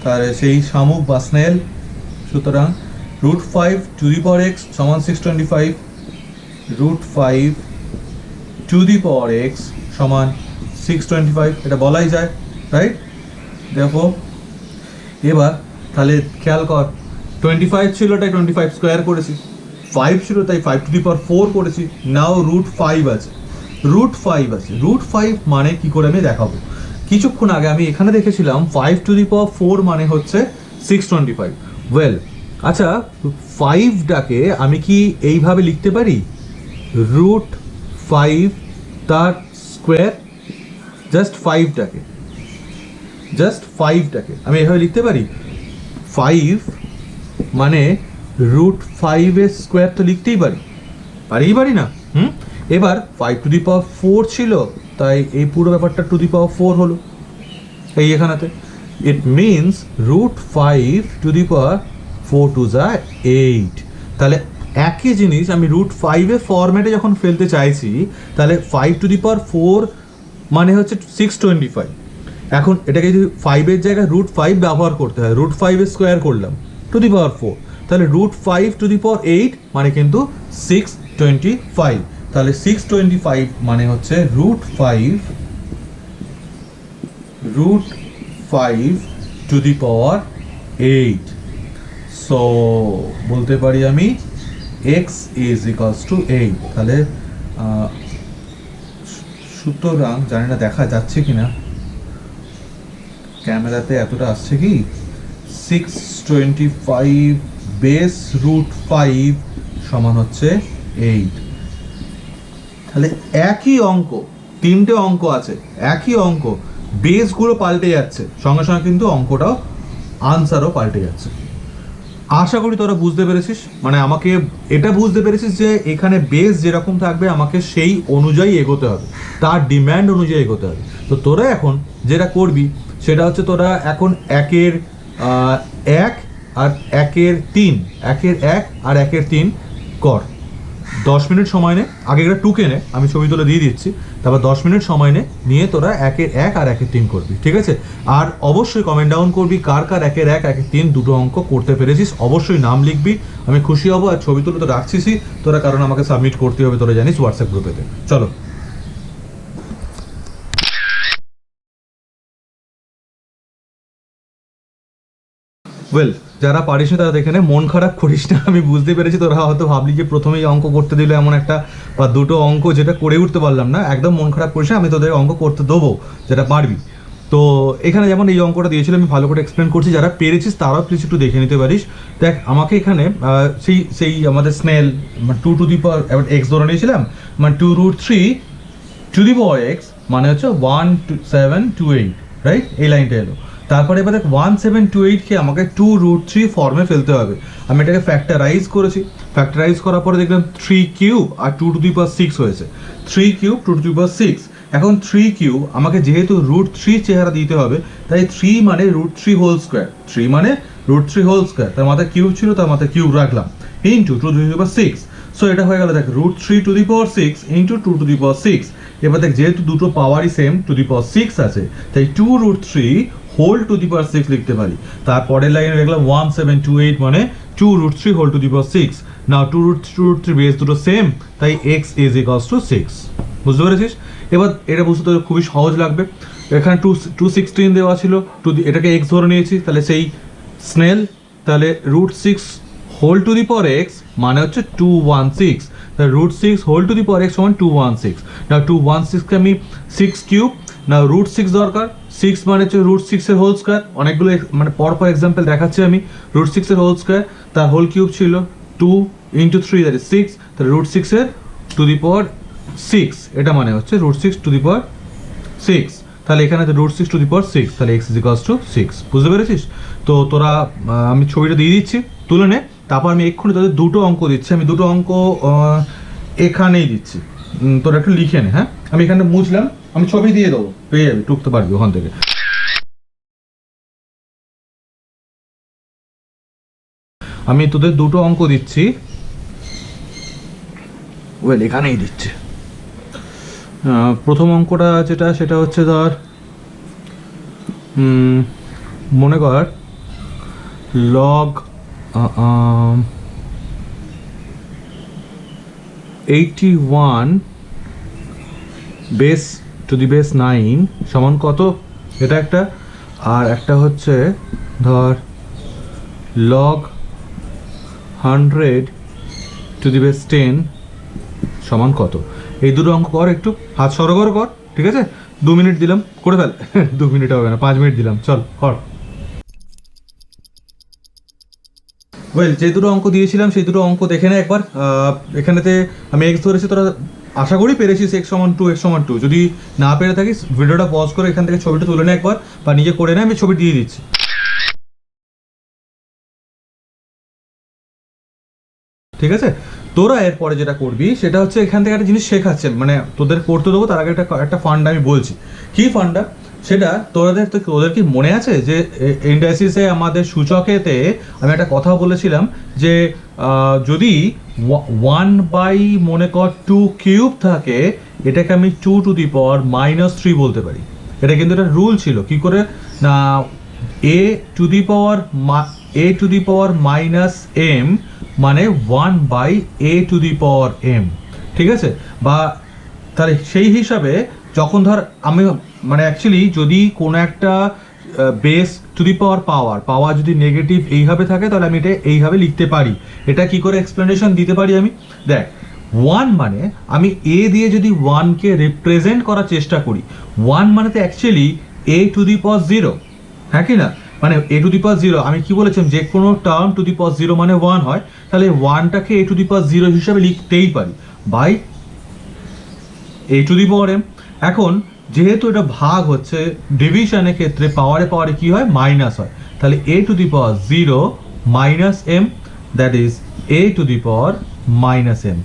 তাহলে সেই শামুক বা স্নেল। সুতরাং root 5 to the power x সমান 625, root 5 to the power x সমান 625, এটা বলাই যায়, রাইট? দেখো এবার তাহলে খেয়াল কর, 25 ছিল তাই 25 স্কোয়ার করেছি, 5 ছিল তাই 5 টু দি পাওয়ার 4 করেছি, নাও রুট 5 আছে, রুট 5 আছে। রুট 5 মানে কি করে আমি দেখাবো। কিছুক্ষণ আগে আমি এখানে দেখেছিলাম 5 টু দি পাওয়ার 4 মানে হচ্ছে 625। ওয়েল, আচ্ছা 5টাকে আমি কি এইভাবে লিখতে পারি, রুট 5 তার স্কোয়ার, জাস্ট 5টাকে আমি এভাবে লিখতে পারি। 5 মানে রুট 5 এর স্কোয়ার তো লিখতেই পারি না? এবার 5 টু দি পাওয়ার 4 ছিল তাই এই পুরো ব্যাপারটা টু দি পাওয়ার 4 হলো এই এখানেতে। It means root 5 to the power 4 two যা 8। তাহলে একই জিনিস আমি রুট 5 এর ফরম্যাটে যখন ফেলতে চাইছি তাহলে 5 টু দি পাওয়ার 4 মানে হচ্ছে 625। এখন এটাকে যদি 5 এর জায়গায় রুট 5 ব্যবহার করতে হয়, রুট 5 এর স্কোয়ার করলাম টু দি পাওয়ার 4, তাহলে রুট 5 টু দি পাওয়ার 8 মানে কিন্তু 625। তাহলে 625 মানে হচ্ছে root 5 to the power 8। So বলতে পারি আমি x ইজ ইকুয়ালস টু 8। তাহলে সুতরাং জানি না দেখা যাচ্ছে কিনা, ক্যামেরাতে এতটা আসছে কি, 625 বেস রুট 5 সমান হচ্ছে 8। তাহলে একই অঙ্ক, তিনটে অঙ্ক আছে, একই অঙ্ক, বেসগুলো পাল্টে যাচ্ছে, সঙ্গে সঙ্গে কিন্তু অঙ্কটাও আনসারও পাল্টে যাচ্ছে। আশা করি তোরা বুঝতে পেরেছিস, মানে আমাকে এটা বুঝতে পেরেছিস যে এখানে বেস যেরকম থাকবে আমাকে সেই অনুযায়ী এগোতে হবে, তার ডিম্যান্ড অনুযায়ী এগোতে হবে। তো তোরা এখন যেটা করবি সেটা হচ্ছে তোরা এখন একের 1 আর একের 3, একের 1 আর একের 3 কর। 10 মিনিট সময় নে, আগে একটা টুকে নে, আমি ছবি তুলে দিয়ে দিচ্ছি, তারপর 10 মিনিট সময় নে, নিয়ে তোরা একের 1 আর একের 3 করবি, ঠিক আছে? আর অবশ্যই কমেন্ট ডাউন করবি কার কার একের 1 একের 3 দুটো অঙ্ক করতে পেরেছিস, অবশ্যই নাম লিখবি, আমি খুশি হব। আর ছবি তুলে তো রাখছিসই তোরা, কারণ আমাকে সাবমিট করতে হবে, তোরা জানিস, হোয়াটসঅ্যাপ গ্রুপেতে। চলো। ওয়েল, যারা পারিস না তারা দেখে নে, মন খারাপ করিস না, আমি বুঝতে পেরেছি তোরা হয়তো ভাবলি যে প্রথমেই অঙ্ক করতে দিলে এমন একটা বা দুটো অঙ্ক যেটা করে উঠতে পারলাম না, একদম মন খারাপ করিস না, আমি তোদের অঙ্ক করতে দেবো যেটা পারবি। তো এখানে যেমন এই অঙ্কটা দিয়েছিল আমি ভালো করে এক্সপ্লেন করছি, যারা পেরেছিস তারাও প্লিজ একটু দেখে নিতে পারিস। দেখ আমাকে এখানে সেই আমাদের snail 2 to the power x ধরে নিয়েছিলাম, মানে 2√3 টু দি পাওয়ার এক্স মানে হচ্ছে 1728, রাইট? এই লাইনটা এলো। তারপরে এবার 1728কে আমাকে 2√3 ফর্মে ফেলতে হবে। আমি এটাকে ফ্যাক্টরাইজ করেছি, ফ্যাক্টরাইজ করার পরে দেখলাম 3 cube R 2 to the power 6 হয়েছে। 3 কিউব 2 টু দি পাওয়ার 6। এখন 3 কিউব আমাকে যেহেতু √3 চেহারা দিতে হবে, তাই 3 মানে √3 হোল স্কোয়ার, 3 মানে √3 হোল স্কোয়ার, তার মাথায় কিউব ছিল, তার মাথায় কিউব রাখলাম, into 2 to the power 6। So এটা হয়ে গেল দেখ √3 to the power 6 into 2 to the power 6। এবার দেখ যেহেতু দুটো পাওয়ারই সেম, টু দি পাওয়ার 6 আছে, তাই 2√3 হোল টু দি পাওয়ার 6 লিখতে পারি। তারপরের লাইনে দেখলাম 1728 মানে 2√3 whole to the power 6। Now 2√3 base দুটো সেম, তাই x ইজ ইকুয়ালস টু 6। বুঝতে পেরেছিস? এবার এটা বুঝতে তোর খুবই সহজ লাগবে। এখানে 216 দেওয়া ছিল, এটাকে x ধরে নিয়েছি, তাহলে সেই স্নেল, তাহলে √6 whole to the power x মানে হচ্ছে 216, তাহলে √6 whole to the power x সমান 216। না 216কে আমি 6 কিউব, না √6 দরকার, 6 মানে হচ্ছে √6 এর হোল স্কোয়ার, অনেকগুলো মানে পরপর এক্সাম্পল দেখাচ্ছি আমি। √6 এর হোল স্কোয়ার, তার হোল কিউব ছিল 2 ইন্টু 3 দ্যাট ইজ 6, তাহলে √6 এর টু দি পাওয়ার 6, এটা মানে হচ্ছে √6 টু দি পাওয়ার 6। তাহলে এখানে √6 টু দি পাওয়ার 6, তাহলে x ইজ ইকুয়ালস টু 6। বুঝতে পেরেছিস? তো তোরা আমি ছবিটা দিয়ে দিচ্ছি, তুলে নে। তারপর আমি এক্ষুনি তোদের দুটো অঙ্ক দিচ্ছি, আমি দুটো অঙ্ক এখানেই দিচ্ছি, তোরা একটু লিখে নে। হ্যাঁ, আমি এখানে মুছলাম, আমি ছবি দিয়ে দেবো, পেয়ে যাবি, টুকতে পারবি ওখান থেকে। আমি তোদের দুটো অঙ্ক দিচ্ছি, ওয়েল এখানেই দিচ্ছি। প্রথম অঙ্কটা যেটা সেটা হচ্ছে ধর মনে কর log 81 base two the base 9 সমান কত, এটা একটা। আর একটা হচ্ছে ধর লগ 100 টু দি বেস 10 সমান কত। এই দুটো অঙ্ক কর, একটু হাত সরগর কর, ঠিক আছে? 2 মিনিট দিলাম, করে ফেল। 2 মিনিট হবে না, 5 মিনিট দিলাম, চল কর। ওয়েল, যে দুটো অঙ্ক দিয়েছিলাম সেই দুটো অঙ্ক দেখে নে একবার। এখানেতে আমি এক্স ধরেছি, তোরা আশা করি পেরেছিস x সমান 2, x সমান 2। যদি না পেরে থাকিস ভিডিওটা পজ করে এখান থেকে ছবিটা তুলে নে একবার, বা নিজে করে নে, আমি ছবি দিয়ে দিচ্ছি। ঠিক আছে? তোরা এরপরে যেটা করবি সেটা হচ্ছে এখান থেকে একটা জিনিস শেখাচ্ছেন, মানে তোদের করতে দেবো তার আগে একটা ফান্ডা আমি বলছি। কি ফান্ডা সেটা তোদের কি মনে আছে যে ইন্ডাইসিসে আমাদের সূচকেতে আমি একটা কথা বলেছিলাম যে যদি 1 বাই মনে কর 2 কিউব থাকে, এটাকে আমি 2 টু দি পাওয়ার -3 বলতে পারি। এটা কিন্তু একটা রুল ছিল, কি করে না a to the power -m মানে 1 by a to the power m, ঠিক আছে? বা তাহলে সেই হিসাবে যখন ধর আমি মানে অ্যাকচুয়ালি যদি কোনো একটা বেস টু দি পাওয়ার পাওয়ার যদি নেগেটিভ এইভাবে থাকে তাহলে আমি এটা এইভাবে লিখতে পারি। এটা কি করে এক্সপ্লেনেশন দিতে পারি আমি, দেখ 1 মানে আমি এ দিয়ে যদি 1কে রিপ্রেজেন্ট করার চেষ্টা করি, 1 মানে তো actually A to the power 0, হ্যাঁ কি না, মানে এ টু দি পাওয়ার 0 আমি কি বলেছিলাম যে কোনো টার্ম টু দি পাওয়ার 0 মানে 1 হয়, তাহলে 1টাকে এ টু দি পাওয়ার 0 হিসাবে লিখতেই পারি by a to the power m. এখন যেহেতু এটা ভাগ হচ্ছে, ডিভিশনের ক্ষেত্রে পাওয়ারে কি হয়, মাইনাস হয়, তাহলে A to the power 0 minus M, that is A to the power minus M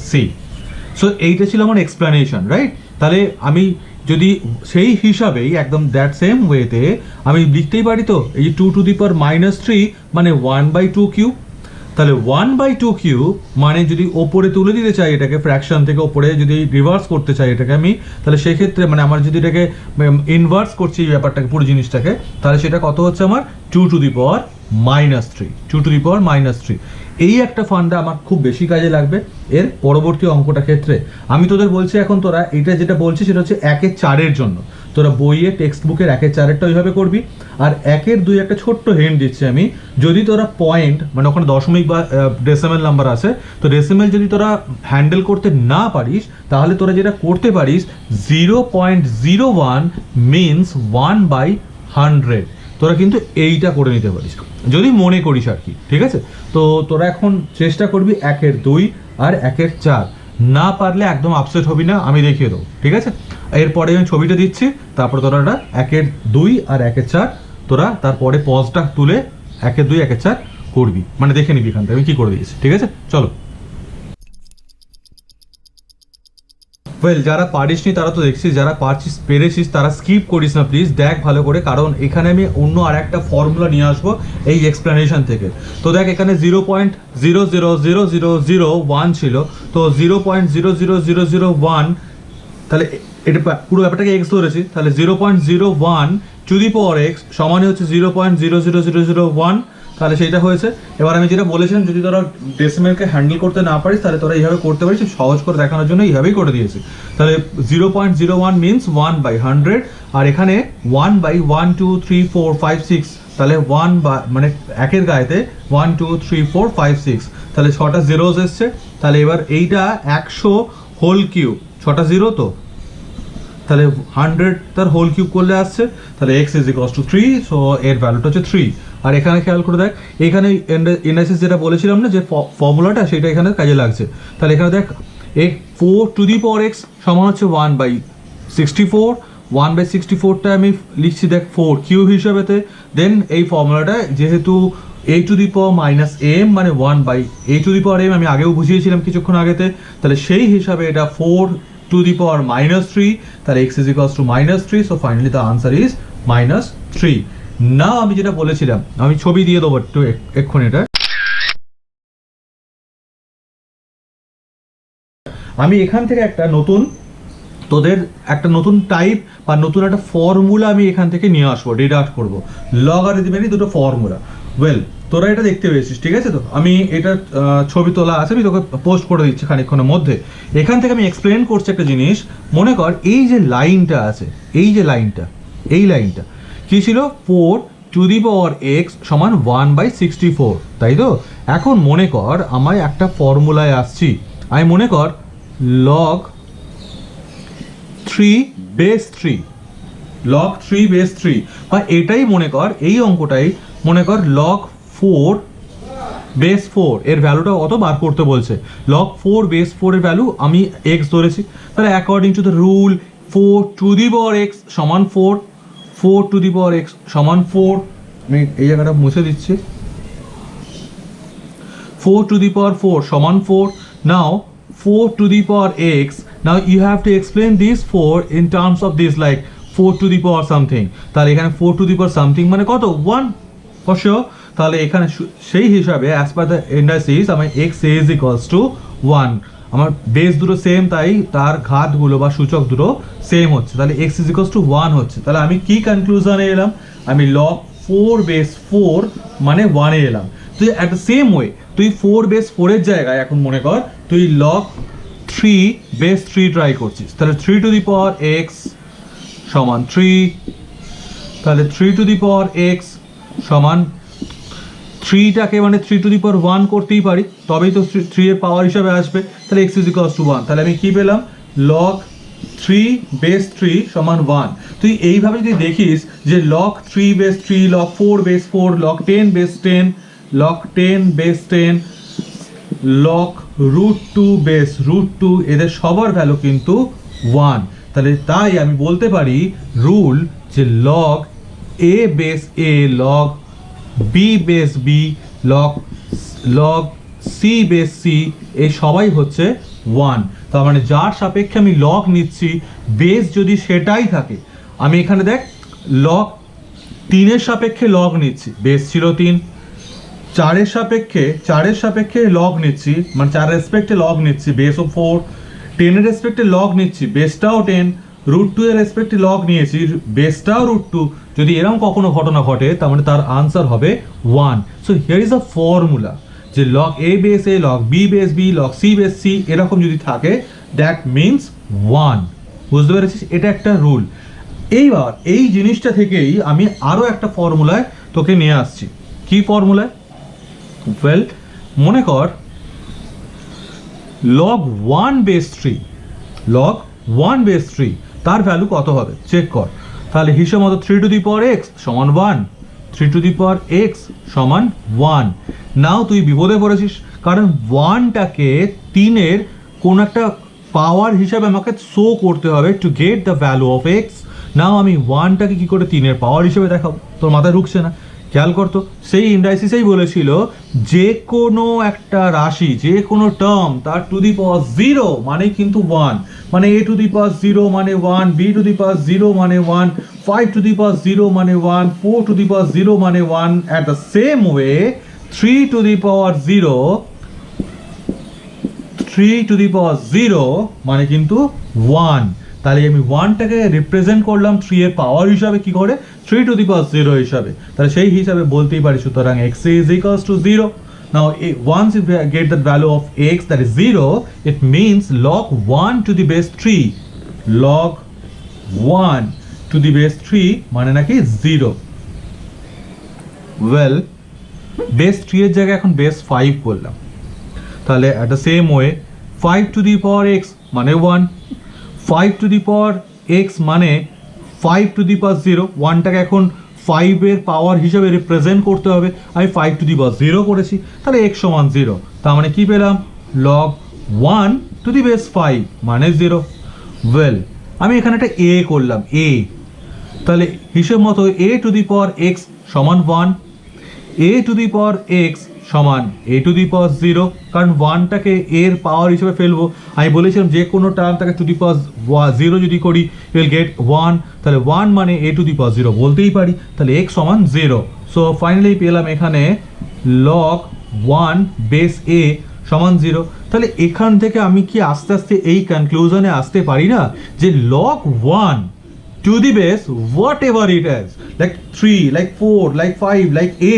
C. So এইটা ছিল আমার এক্সপ্লেনেশন, রাইট। তাহলে আমি যদি সেই হিসাবেই একদম দ্যাট সেম ওয়েতে আমি লিখতেই পারি তো, এই 2 টু দি পাওয়ার মাইনাস 3 মানে 1/2 কিউব, তাহলে 1/2 কিউব মানে যদি ওপরে তুলে দিতে চাই এটাকে, ফ্র্যাকশন থেকে ওপরে যদি রিভার্স করতে চাই এটাকে আমি, তাহলে সেক্ষেত্রে মানে আমার যদি এটাকে ইনভার্স করছি এই ব্যাপারটাকে, পুরো জিনিসটাকে, তাহলে সেটা কত হচ্ছে আমার 2 to the power minus 3, 2 to the power minus 3। এই একটা ফান্ডা আমার খুব বেশি কাজে লাগবে এর পরবর্তী অঙ্কটা ক্ষেত্রে। আমি তোদের বলছি এখন তোরা এটা যেটা বলছি সেটা হচ্ছে 1/4 জন্য, তোরা বইয়ে টেক্সট বুকের 1/4 ওইভাবে করবি। আর 1/2 একটা ছোট্ট হেন্ট দিচ্ছি আমি, যদি তোরা পয়েন্ট মানে ওখানে দশমিক বা ডেসিমেল নাম্বার আছে, তো ডেসিমেল যদি তোরা হ্যান্ডেল করতে না পারিস, তাহলে তোরা যেটা করতে পারিস 0.01 মিনস 1/100, তোরা কিন্তু এইটা করে নিতে পারিস যদি মনে করিস আর কি, ঠিক আছে। তো তোরা এখন চেষ্টা করবি 1/2 আর 1/4, না পারলে একদম আপসেট হবি না, আমি দেখিয়ে দেবো, ঠিক আছে। এরপরে আমি ছবিটা দিচ্ছি, তারপর তোরা 1/2 আর 1/4 তোরা তারপরে পজটা তুলে 1/2 1/4 করবি, মানে দেখে নিবি এখান থেকে আমি কি করে দিয়েছি, ঠিক আছে। চলো, ওয়েল যারা পারিসনি তারা তো দেখছিস, যারা পারছিস পেরেছিস তারা স্কিপ করিস না প্লিজ, দেখ ভালো করে, কারণ এখানে আমি অন্য আর একটা ফর্মুলা নিয়ে আসবো এই এক্সপ্লেনেশন থেকে। তো দেখ এখানে 0.0000001 ছিল, তো 0.00001, তাহলে এটা পুরো ব্যাপারটাকে এক্স ধরেছি, তাহলে 0.01 টু দি পাওয়ার এক্স সমানই হচ্ছে 0.00001, তাহলে সেইটা হয়েছে। এবার আমি যেটা বলেছিলাম যদি তোরা ডেসিমেলকে হ্যান্ডেল করতে না পারিস তাহলে তোরা এইভাবে করতে পারিস, সহজ করে দেখানোর জন্য এইভাবেই করে দিয়েছি। তাহলে 0.01 মিনস 1/100, আর এখানে 1/1 2 3 4 5 6, তাহলে 1 মানে একের গায়েতে 1 2 3 4 5 6, তাহলে 6টা জিরোস এসছে। তাহলে এবার এইটা 100 হোল কিউব, 6টা জিরো, তো তাহলে 100 তার হোল কিউব করলে আসছে, তাহলে x is equals two 3, so এর ভ্যালুটা হচ্ছে 3। আর এখানে খেয়াল করে দেখ, এখানে এনআইসিস যেটা বলেছিলাম না যে ফর্মুলাটা, সেটা এখানে কাজে লাগছে। তাহলে এখানে দেখ 4 টু দি পাওয়ার এক্স সমান হচ্ছে 1/64, 1/64টা আমি লিখছি দেখ 4 কিউব হিসাবেতে। দেন এই ফর্মুলাটা যেহেতু a to the power minus m মানে 1/a two the power M, আমি আগেও বুঝিয়েছিলাম কিছুক্ষণ আগেতে, তাহলে সেই হিসাবে এটা 4 টু দি পাওয়ার -3, তাহলে x is equals two -3, so finally the answer is -3। না আমি যেটা বলেছিলাম, আমি ছবি দিয়ে দেবো একটু এক্ষুনি, এটা আমি এখান থেকে একটা নতুন তোদের একটা নতুন টাইপ বা নতুন একটা ফর্মুলা আমি এখান থেকে নিয়ে আসবো, ডিডাক্ট করবো লগারিদমেরই দুটো ফর্মুলা। ওয়েল তোরা এটা দেখতে পেয়েছিস, ঠিক আছে। তো আমি এটা ছবি তোলা আছে, আমি তোকে পোস্ট করে দিচ্ছি খানিকক্ষণের মধ্যে। এখান থেকে আমি এক্সপ্লেন করছি একটা জিনিস। মনে কর এই যে লাইনটা আছে, এই যে লাইনটা, এই লাইনটা কি ছিল, 4 টু দি পাওয়ার এক্স সমান 1/64, তাই তো। এখন মনে কর আমায় একটা ফর্মুলায় আসছি, আমি মনে কর লগ 3/3, লগ 3/3, বা এটাই মনে কর, এই অঙ্কটাই মনে কর লগ 4/4 এর ভ্যালুটা কত বার করতে বলছে। লগ 4/4 এর ভ্যালু আমি এক্স ধরেছি, তাহলে according to the rule 4 two the power x সমান 4, 4 টু দি পাওয়ার এক্স সমান 4, আমি এই জায়গাটা মুছে দিচ্ছি, 4 to the power 4 সমান 4। Now 4 to the power x, now you have to explain this 4 in terms of this, like 4 to the power something, তাহলে এখানে 4 to the power something মানে কত, 1 for sure। তাহলে এখানে সেই হিসাবে as per the indices আমার x is equals to 1, আমার বেস দুটো সেম, তাই তার ঘাতগুলো বা সূচক দুটো সেম হচ্ছে, তাহলে x is equals to 1 হচ্ছে। তাহলে আমি কি কনক্লুশনে এলাম, আমি log 4/4 মানে 1 এ এলাম। তুই অ্যাট দ্য সেম ওয়ে তুই 4/4 এর জায়গায় এখন মনে কর তুই log 3/3 ট্রাই করছিস, তাহলে 3 টু দি পাওয়ার x সমান 3, তাহলে 3 টু দি পাওয়ার x সমান 3টাকে মানে 3^1 করতেই পারি, তবেই তো 3 এর পাওয়ার হিসাবে আসবে। তাহলে x = 1। তাহলে আমি কি পেলাম, log 3 বেস 3 সমান 1। তুই এইভাবে যদি দেখিস যে log 3 base 3, log 4 base 4, log 10 base 10, log 10 base 10, log √2 base √2, এদের সবার ভ্যালু কিন্তু 1। তাহলে তাই আমি বলতে পারি রুল যে log a base a, log b base b, log c base c, এই সবাই হচ্ছে 1। তার মানে যার সাপেক্ষে আমি log নিচ্ছি বেস যদি সেটাই থাকে, আমি এখানে দেখ log 3 এর সাপেক্ষে log নিচ্ছি, বেস ছিল 3, 4 এর সাপেক্ষে log নিচ্ছি, মানে 4 রেসপেক্টে log নিচ্ছি, বেসও 4, 10 এর রেসপেক্টে log নিচ্ছি, বেসটাও 10, √2 এর রেসপেক্টে log নিয়েছি, বেসটাও √2। যদি এরকম কখনো ঘটনা ঘটে তার মানে তার আনসার হবে 1। So here is a formula যে log a base a, log b base b, log c base c এরকম যদি থাকে দ্যাট মিনস 1। বুঝতে পেরেছিস? এটা একটা রুল। এইবার এই জিনিসটা থেকেই আমি আরও একটা ফর্মুলায় তোকে নিয়ে আসছি। কি ফর্মুলায়? ওয়েল, মনে কর log 1 বেস 3, log 1 বেস 3 তার ভ্যালু কত হবে চেক কর। তাহলে হিসেব মতো 3^x সমান 1, 3^x সমান 1। নাও তুই বিপদে পড়েছিস, কারণ 1টাকে 3 এর কোন একটা পাওয়ার হিসাবে আমাকে শো করতে হবে to get the value of x। নাও আমি 1টাকে কি করে 3 এর পাওয়ার হিসেবে দেখাবো? তোর মাথায় ঢুকছে না। খেয়াল করতো, সেই ইন্ডাইসিসেই বলেছিল যে কোনো একটা রাশি, যে কোনো টার্ম তার টু দি পাওয়ার 0 মানে কিন্তু 1, মানে a টু দি পাওয়ার 0 মানে 1, b টু দি পাওয়ার 0 মানে 1, 5 টু দি পাওয়ার 0 মানে 1, 4 টু দি পাওয়ার 0 মানে 1। At the same way 3 to the power 0 মানে কিন্তু 1। তাহলে আমি 1টাকে রিপ্রেজেন্ট করলাম 3 এর পাওয়ার হিসাবে, কি করে 3 টু দি পাওয়ার 0 হিসাবে। তাহলে সেই হিসাবে বলতেই পারি সুতরাং x is equals to 0. Now once you get the value of x that is 0, it means log 1 to the base 3, log 1 to the base 3 মানে নাকি 0। ওয়েল, বেস 3 এর জায়গায় এখন বেস 5 করলাম, তাহলে at the same way 5 to the power x মানে 1, 5 to the power x মানে 5 to the power 0। 1টাকে এখন 5 এর পাওয়ার হিসেবে রিপ্রেজেন্ট করতে হবে, আমি 5 টু দি পাওয়ার 0 করেছি, তাহলে x সমান 0। তার মানে কি পেলাম, log 1 টু দি বেস 5 মানে 0। ওয়েল, আমি এখানে একটা a করলাম, a, তাহলে হিসেব মতো a to the power x সমান 1, a to the power x সমান a টু দি পাওয়ার 0, কারণ 1টাকে এর পাওয়ার হিসেবে ফেলবো। আমি বলেছিলাম যে কোনো টার্ম তাকে টু দি পাওয়ার 0 যদি করি উইল গেট 1, তাহলে 1 মানে a টু দি পাওয়ার 0 বলতেই পারি, তাহলে x সমান 0। সো ফাইনালি পেলাম এখানে log 1 বেস a সমান 0। তাহলে এখান থেকে আমি কি আস্তে আস্তে এই কনক্লুশনে আসতে পারি না যে log 1 to the base whatever it is, like 3, like 4, like 5, like a,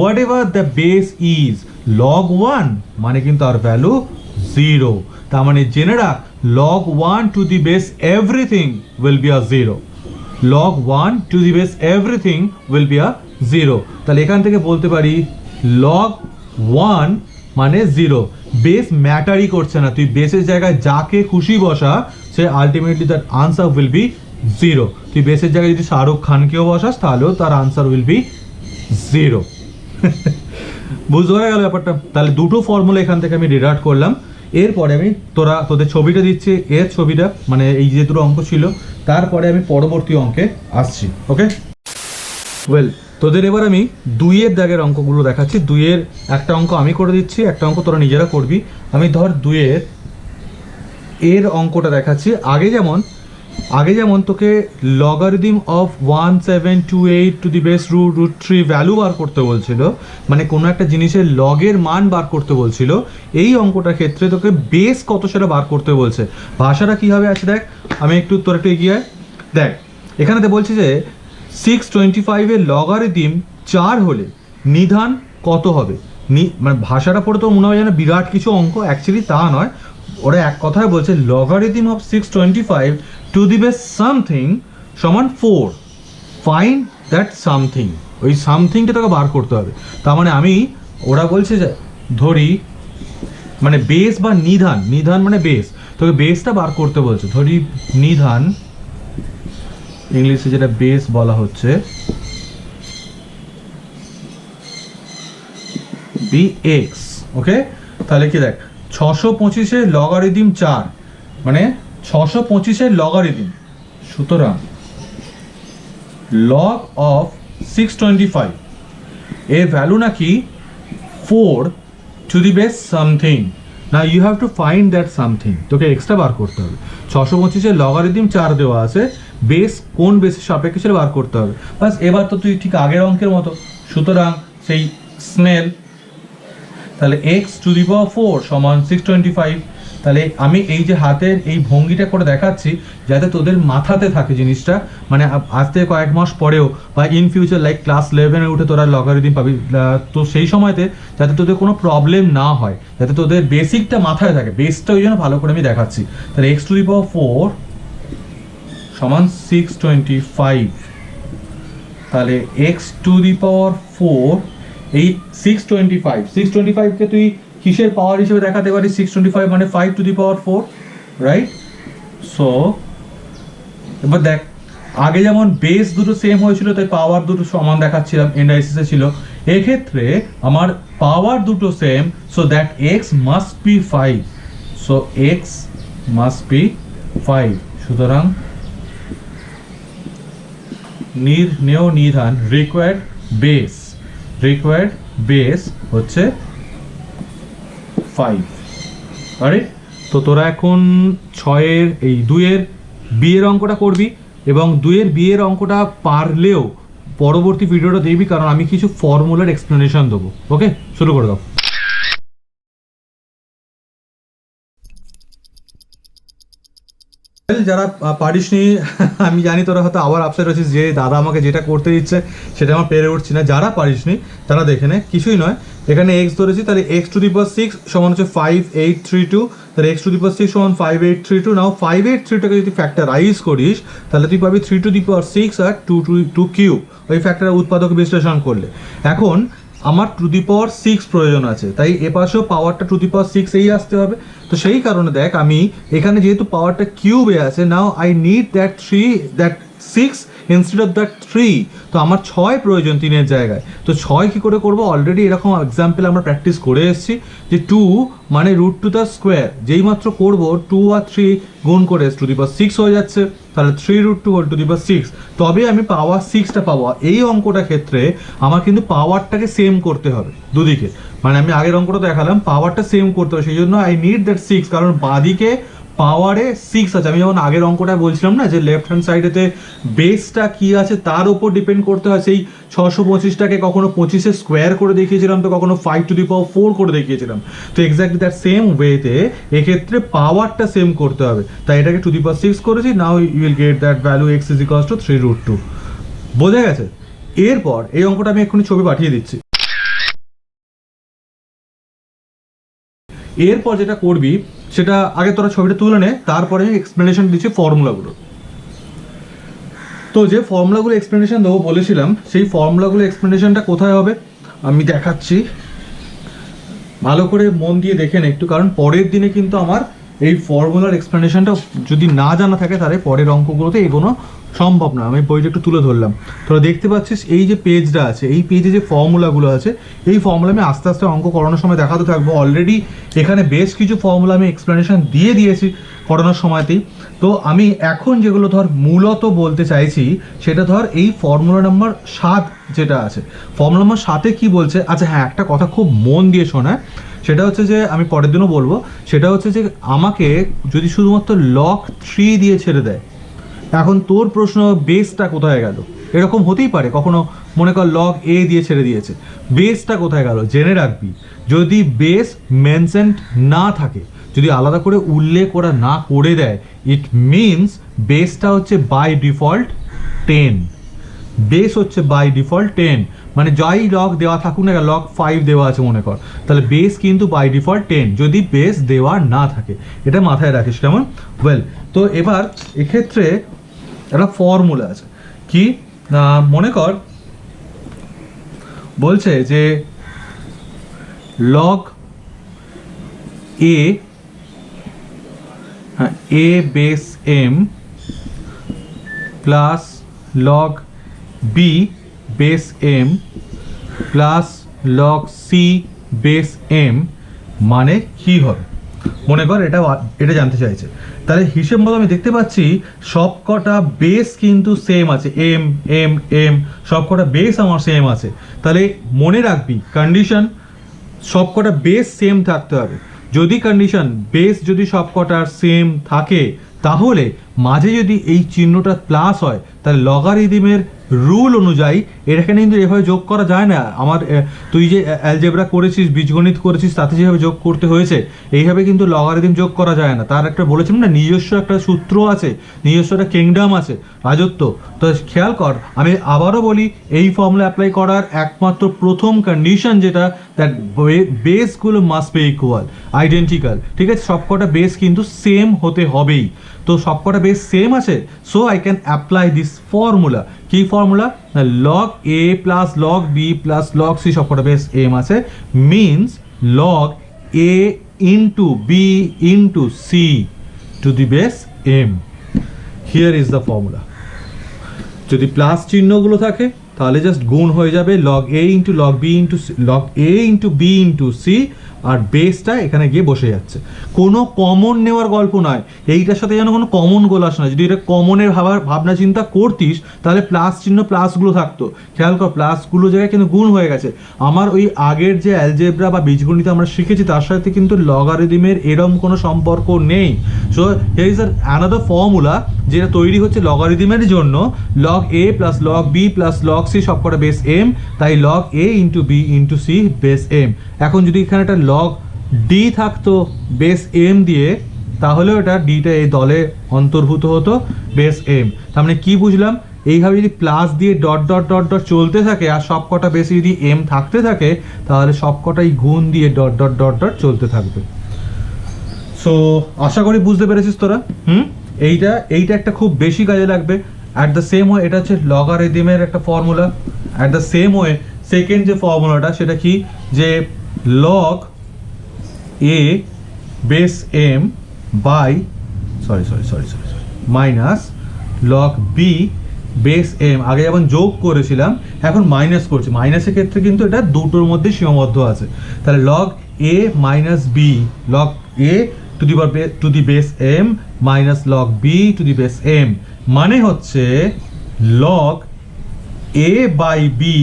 whatever the base is, log 1 মানে কিন্তু আর ভ্যালু 0। তার মানে জেনে রাখ log 1 to the base everything will be a 0, log 1 to the base everything will be a 0। তাহলে এখান থেকে বলতে পারি log 1 মানে 0। বেস ম্যাটারই করছে না, তুই বেসের জায়গায় যাকে খুশি বসা, সে ultimately that answer will be 0। তুই বেসের জায়গায় যদি শাহরুখ খানকেও বসাস তাহলেও তার আনসার উইল বি 0। বুঝতে পারা গেল ব্যাপারটা? তাহলে দুটো ফর্মুলা এখান থেকে আমি ডিরাইভ করলাম। এরপরে আমি তোদের ছবিটা দিচ্ছি, এর ছবিটা মানে এই যে দুটো অঙ্ক ছিল, তারপরে আমি পরবর্তী অঙ্কে আসছি। ওকে, ওয়েল, তোদের এবার আমি 2-এর দাগের অঙ্কগুলো দেখাচ্ছি। 2-এর একটা অঙ্ক আমি করে দিচ্ছি, একটা অঙ্ক তোরা নিজেরা করবি। আমি ধর 2-এর অঙ্কটা দেখাচ্ছি। আগে যেমন তোকে logarithm of 1728 to the base √3 value বার করতে বলছিল, মানে কোনো একটা জিনিসের লগের মান বার করতে বলছিল, এই অঙ্কটার ক্ষেত্রে তোকে বেস কত সেটা বার করতে বলছে। ভাষাটা কীভাবে আছে দেখ, আমি তোর একটু এগিয়ে দেখ। এখানেতে বলছি যে 625-এর লগারিদম 4 হলে নিধান কত হবে। মানে ভাষাটা পড়ে তো মনে হয় যেন বিরাট কিছু অঙ্ক, অ্যাকচুয়ালি তা নয়। ওরা এক কথায় বলছে logarithm of 625 to the base something সমান 4, ফাইন্ড দ্যাট সামথিং। ওই সামথিংটা তোকে বার করতে হবে। তার মানে আমি, ওরা বলছে যে ধরি মানে বেস বা নিধান, নিধান মানে বেস, তোকে বেসটা বার করতে বলছে। ধরি নিধান, ইংলিশে যেটা বেস বলা হচ্ছে, বি এক্স। ওকে, তাহলে কি দেখ 625 লগারিদম 4 মানে 625 লগারিদম, সুতরাং log of 625 এর ভ্যালু নাকি 4 to the base something. Now you have to find that something. তোকে এক্সট্রা বার করতে হবে। 625 লগারিদম 4 দেওয়া আছে, বেস কোন বেসের সাপেক্ষে সেটা বার করতে হবে। বাস, এবার তো তুই ঠিক আগের অঙ্কের মতো, সুতরাং সেই স্নেল, তাহলে এক্স টু দি পাওয়ার 4 সমান 625। তাহলে আমি এই যে হাতের এই ভঙ্গিটা করে দেখাচ্ছি যাতে তোদের মাথাতে থাকে জিনিসটা, মানে আজ থেকে কয়েক মাস পরেও বা ইন ফিউচার লাইক ক্লাস 11-এ উঠে তোরা লগারিদম পাবি, তো সেই সময়তে যাতে তোদের কোনো প্রবলেম না হয়, যাতে তোদের বেসিকটা মাথায় থাকে, বেসটা ওই জন্য ভালো করে আমি দেখাচ্ছি। তাহলে এক্স টু দি পাওয়ার 4 সমান 625। তাহলে এক্স টু দি পাওয়ার 4, এই 625কে তুই কিসের পাওয়ার হিসেবে দেখাতে পারিস? 625 মানে 5 to the power 4, right? So এবার দেখ, আগে যেমন বেস দুটো সেম হয়েছিল তাই পাওয়ার দুটো সমান দেখাচ্ছিলাম, এনআইসিসে ছিল। এক্ষেত্রে আমার পাওয়ার দুটো same, so that x must be 5, so x must be 5। সুতরাং নির্ণেয় নিধান রিকোয়ার্ড বেস হচ্ছে 5, রাইট? তো তোরা এখন 6-এর এই 2-এর বিয়ের অঙ্কটা করবি, এবং 2-এর বিয়ের অঙ্কটা পারলেও পরবর্তী ভিডিওটা দেখবি, কারণ আমি কিছু ফর্মুলার এক্সপ্লেনেশন দেবো। ওকে, শুরু করে দাও। যারা পারিসনি, আমি জানি তোরা হয়তো আবার আপসেট হচ্ছিস যে দাদা আমাকে যেটা করতে দিচ্ছে সেটা আমার পেরে উঠছি না। যারা পারিসনি তারা দেখে নে, কিছুই নয়, এখানে এক্স ধরেছি, তাহলে এক্স টু দি পাওয়ার 6 সমান হচ্ছে 5832, তাহলে এক্স টু দি পাওয়ার 6 সমান 5832। নাও 5832টাকে যদি ফ্যাক্টরাইজ করিস তাহলে তুই পাবি 3 টু দি পাওয়ার 6 আর 2 কিউব, ওই ফ্যাক্টর উৎপাদক বিশ্লেষণ করলে। এখন আমার টু দি পাওয়ার 6 প্রয়োজন আছে, তাই এপাশেও পাওয়ারটা টু দি পাওয়ার 6 এই আসতে হবে। তো সেই কারণে দেখ, আমি এখানে যেহেতু পাওয়ারটা কিউবে আছে, now I need that 6 instead of that 3, তো আমার 6 প্রয়োজন 3-এর জায়গায়। তো 6 কী করে করবো? অলরেডি এরকম এক্সাম্পল আমরা প্র্যাকটিস করে এসেছি যে 2 মানে √2 যেই মাত্র করবো 2 আর 3 গুণ করে টু দি পাওয়ার 6 হয়ে যাচ্ছে, তাহলে 3√2 তবে আমি পাওয়ার 6টা পাবো। এই অঙ্কটার ক্ষেত্রে আমার কিন্তু পাওয়ারটাকে সেম করতে হবে দুদিকে, মানে আমি আগের অঙ্কটা দেখালাম পাওয়ারটা সেম করতে হবে, সেই জন্য আই নিড দ্যাট 6, কারণ বাঁদিকে পাওয়ারে 6 আছে। আমি যেমন আগের অঙ্কটা বলছিলাম না যে লেফট হ্যান্ড সাইডেতে বেসটা কি আছে তার উপর ডিপেন্ড করতে হয়। সেই 625টাকে কখনো 25-এর স্কোয়ার করে দেখিয়েছিলাম, তো কখনো 5 টু দি পাওয়ার 4 করে দেখিয়েছিলাম। তো এক্স্যাক্টলি দ্যাট সেম ওয়েতে এক্ষেত্রে পাওয়ারটা সেম করতে হবে, তাই এটাকে টু দি পাওয়ার 6 করেছি। Now you will get that value x is equals to 3√2। বোঝা গেছে? এরপর এই অঙ্কটা আমি এক্ষুনি ছবি পাঠিয়ে দিচ্ছি। এরপর যেটা করবি সেটা আগে তোরা ছবিটা তুলে নে, তারপরে এক্সপ্লেনেশন দিচ্ছি ফর্মুলাগুলো। তো যে ফর্মুলাগুলো এক্সপ্লেনেশন দেবো বলেছিলাম, সেই ফর্মুলাগুলো এক্সপ্লেনেশনটা কোথায় হবে আমি দেখাচ্ছি, ভালো করে মন দিয়ে দেখেন একটু, কারণ পরের দিনে কিন্তু আমার এই ফর্মুলার এক্সপ্লেনেশনটা যদি না জানা থাকে তাহলে পরের অঙ্কগুলোতে এগোনো সম্ভব না। আমি বইটা একটু তুলে ধরলাম, তোরা দেখতে পাচ্ছিস এই যে পেজটা আছে, এই পেজে যে ফর্মুলাগুলো আছে, এই ফর্মুলা আমি আস্তে আস্তে অঙ্ক করানোর সময় দেখাতে থাকবো। অলরেডি এখানে বেশ কিছু ফর্মুলা আমি এক্সপ্লেনেশন দিয়ে দিয়েছি করানোর সময়তেই। তো আমি এখন যেগুলো ধর মূলত বলতে চাইছি সেটা ধর এই ফর্মুলা নাম্বার 7 যেটা আছে, ফর্মুলা নাম্বার 7-এ কী বলছে। আচ্ছা হ্যাঁ, একটা কথা খুব মন দিয়ে শোনা, সেটা হচ্ছে যে আমি পরের দিনও বলবো, সেটা হচ্ছে যে আমাকে যদি শুধুমাত্র log 3 দিয়ে ছেড়ে দেয়, এখন তোর প্রশ্ন বেসটা কোথায় গেল? এরকম হতেই পারে, কখনো মনে কর log a দিয়ে ছেড়ে দিয়েছে, বেসটা কোথায় গেল? জেনে রাখবি যদি বেস মেনশনড না থাকে, যদি আলাদা করে উল্লেখ করা না করে দেয়, ইট মিনস বেসটা হচ্ছে বাই ডিফল্ট 10। বেস হচ্ছে বাই ডিফল্ট 10, মানে যাই লগ দেওয়া থাকুক না, log 5 দেওয়া আছে মনে কর, তাহলে বেস কিন্তু বাই ডিফল্ট 10 যদি বেস দেওয়া না থাকে। এটা মাথায় রাখিস, কেমন? ওয়েল, তো এবার এক্ষেত্রে একটা ফর্মুলা আছে কি, মনে কর বলছে যে লগ এ base M plus log B base M plus log C base M মানে কি হবে? মনে কর এটা জানতে চাইছে। তাহলে হিসেব মতো আমি দেখতে পাচ্ছি সব কটা বেস কিন্তু সেম আছে, এম এম এম সব কটা বেস আমার সেম আছে। তাহলে মনে রাখবি কন্ডিশন সব কটা বেস সেম থাকতে হবে। যদি কন্ডিশন বেস যদি সব কটার সেম থাকে তাহলে মাঝে যদি এই চিহ্নটা প্লাস হয় তাহলে লগারিদমের রুল অনুযায়ী এখানে কিন্তু এভাবে যোগ করা যায় না। আমার তুই যে অ্যালজেব্রা করেছিস, বীজগণিত করেছিস, তাতে যেভাবে যোগ করতে হয়েছে এইভাবে কিন্তু লগারিদম যোগ করা যায় না। তার একটা বলেছিলাম না নিজস্ব একটা সূত্র আছে, নিজস্ব একটা কিংডম আছে, রাজত্ব। তো খেয়াল কর, আমি আবারও বলি এই ফর্মুলা অ্যাপ্লাই করার একমাত্র প্রথম কন্ডিশন যেটা দ্যাট বেসগুলো মাস্ট বি ইকুয়াল, আইডেন্টিক্যাল। ঠিক আছে, সবকটা বেস কিন্তু সেম হতে হবেই। তো সবকটা বেস সেম আছে, so I can apply this formula. কি formula? Log A plus log B plus log C সবকটা বেস এম আছে, means log A into B into C to the base M. Here is the formula. যদি plus চিহ্নগুলো থাকে তাহলে just গুণ হয়ে যাবে log A into log B into log A into B into C, আর বেসটা এখানে গিয়ে বসে যাচ্ছে। কোনো কমন নেওয়ার গল্প নয়, এইটার সাথে যেন কোনো কমন গোল আসে না। যদি এটা কমনের ভাবনা চিন্তা করতিস তাহলে প্লাস চিহ্ন প্লাসগুলো থাকতো। খেয়াল কর প্লাসগুলো জায়গায় কিন্তু গুণ হয়ে গেছে। আমার ওই আগের যে অ্যালজেব্রা বা বীজগণিত আমরা শিখেছি তার সাথে কিন্তু লগারিদমের এরম কোনো সম্পর্ক নেই। So here is another formula যেটা তৈরি হচ্ছে লগারিদমের জন্য, log A plus log B plus log C সবকটা বেস এম, তাই log A into B into C base M. এখন যদি এখানে একটা লগ ডি থাকতো বেস এম দিয়ে তাহলেও এটা ডিটা এই দলে অন্তর্ভূত হতো বেস এম। তার মানে কি বুঝলাম? এইভাবে যদি প্লাস দিয়ে ডট ডট ডট ডট চলতে থাকে আর সবকটা বেসে যদি এম থাকতে থাকে তাহলে সবকটাই গুণ দিয়ে ডট ডট ডট ডট চলতে থাকবে। সো আশা করি বুঝতে পেরেছিস তোরা। এইটা একটা খুব বেশি কাজে লাগবে। অ্যাট দ্য সেম ওয়ে এটা হচ্ছে লগারিদমের একটা formula. At the same way second যে ফর্মুলাটা সেটা কি, যে log A base m by minus log B base m. আগে যেমন যোগ করেছিলাম এখন মাইনাস করছি। মাইনাসের ক্ষেত্রে কিন্তু এটা দুটোর মধ্যে সীমাবদ্ধ আছে। তাহলে log A minus B, log A to the base M minus log B to the base M মানে হচ্ছে log A by B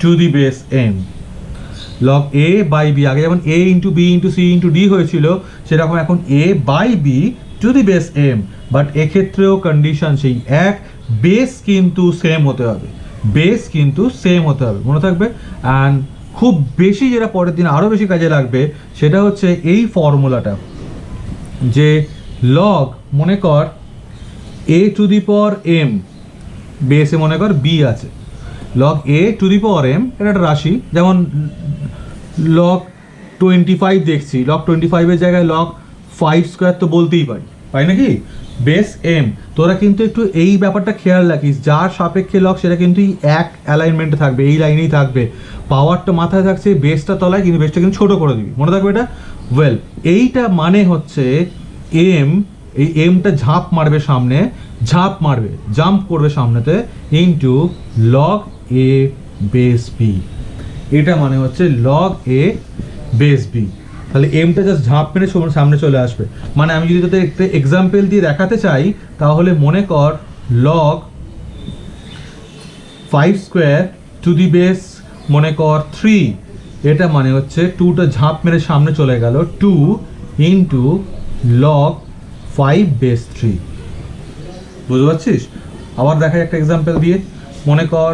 to the base M. Log A by B, আগে যেমন A into B into C into D হয়েছিল সেরকম এখন A by B to the base M. But এক্ষেত্রেও condition সেই এক, বেস কিন্তু সেম হতে হবে, বেস কিন্তু সেম হতে হবে, মনে থাকবে। অ্যান্ড খুব বেশি যেটা পরের দিন আরও বেশি কাজে লাগবে সেটা হচ্ছে এই ফর্মুলাটা, যে লগ মনে কর এ টু দি পাওয়ার এম, বেসে মনে কর বি আছে, log A to the power m এটা একটা রাশি। যেমন লগ 25 দেখছি, লগ 25-এর জায়গায় লগ 5 স্কোয়ার তো বলতেই পাই নাকি, বেস এম। তোরা কিন্তু একটু এই ব্যাপারটা খেয়াল রাখিস, যার সাপেক্ষে লগ সেটা কিন্তু এক অ্যালাইনমেন্টে থাকবে, এই লাইনেই থাকবে। পাওয়ারটা মাথায় থাকছে, বেসটা তলায়, কিন্তু বেসটা কিন্তু ছোটো করে দিবি, মনে থাকবে এটা। ওয়েল এইটা মানে হচ্ছে এম, এই এমটা ঝাঁপ মারবে সামনে, জাম্প করবে সামনেতে, ইন্টু লগ এ বেস বি। এটা মানে হচ্ছে লগ এ বেস বি। তাহলে এমটা জাস্ট ঝাঁপ মেরে সামনে চলে আসবে। মানে আমি যদি তোদের একটা এক্সাম্পল দিয়ে দেখাতে চাই তাহলে মনে কর log 5 square two the base মনে কর 3, এটা মানে হচ্ছে 2টা ঝাঁপ মেরে সামনে চলে গেল, 2 ইন্টু লগ 5 বেস 3। বুঝতে পারছিস? আবার দেখাই একটা এক্সাম্পল দিয়ে, মনে কর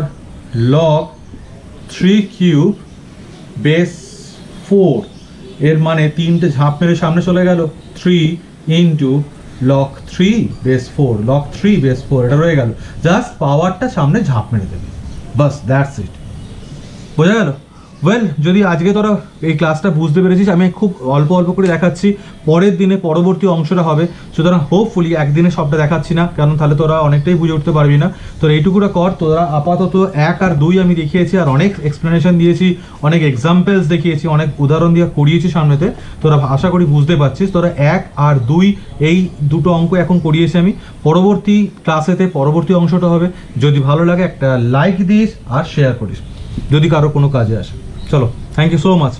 লগ 3 কিউব বেস 4, এর মানে 3টে ঝাঁপ মেরে সামনে চলে গেল, 3 into log 3 base 4, log 3 base 4 এটা রয়ে গেল। জাস্ট পাওয়ারটা সামনে ঝাঁপ মেরে দেবে, বাস দ্যাটস ইট। বোঝা গেল? ওয়েল, যদি আজকে তোরা এই ক্লাসটা বুঝতে পেরেছিস, আমি খুব অল্প অল্প করে দেখাচ্ছি, পরের দিনে পরবর্তী অংশটা হবে, সুতরাং হোপফুলি একদিনে সবটা দেখাচ্ছি না, কারণ তাহলে তোরা অনেকটাই বুঝে উঠতে পারবি না। তোরা এইটুকুটা কর, তোরা আপাতত 1 আর 2 আমি দেখিয়েছি, আর অনেক এক্সপ্লেনেশন দিয়েছি, অনেক এক্সাম্পলস দেখিয়েছি, অনেক উদাহরণ দিয়ে করিয়েছি সামনেতে, তোরা আশা করি বুঝতে পারছিস। তোরা 1 আর 2 এই দুটো অঙ্ক এখন করিয়েছি আমি, পরবর্তী ক্লাসেতে পরবর্তী অংশটা হবে। যদি ভালো লাগে একটা লাইক দিস আর শেয়ার করিস যদি কারো কোনো কাজে আসে। চলো, থ্যাংক ইউ সো মাচ।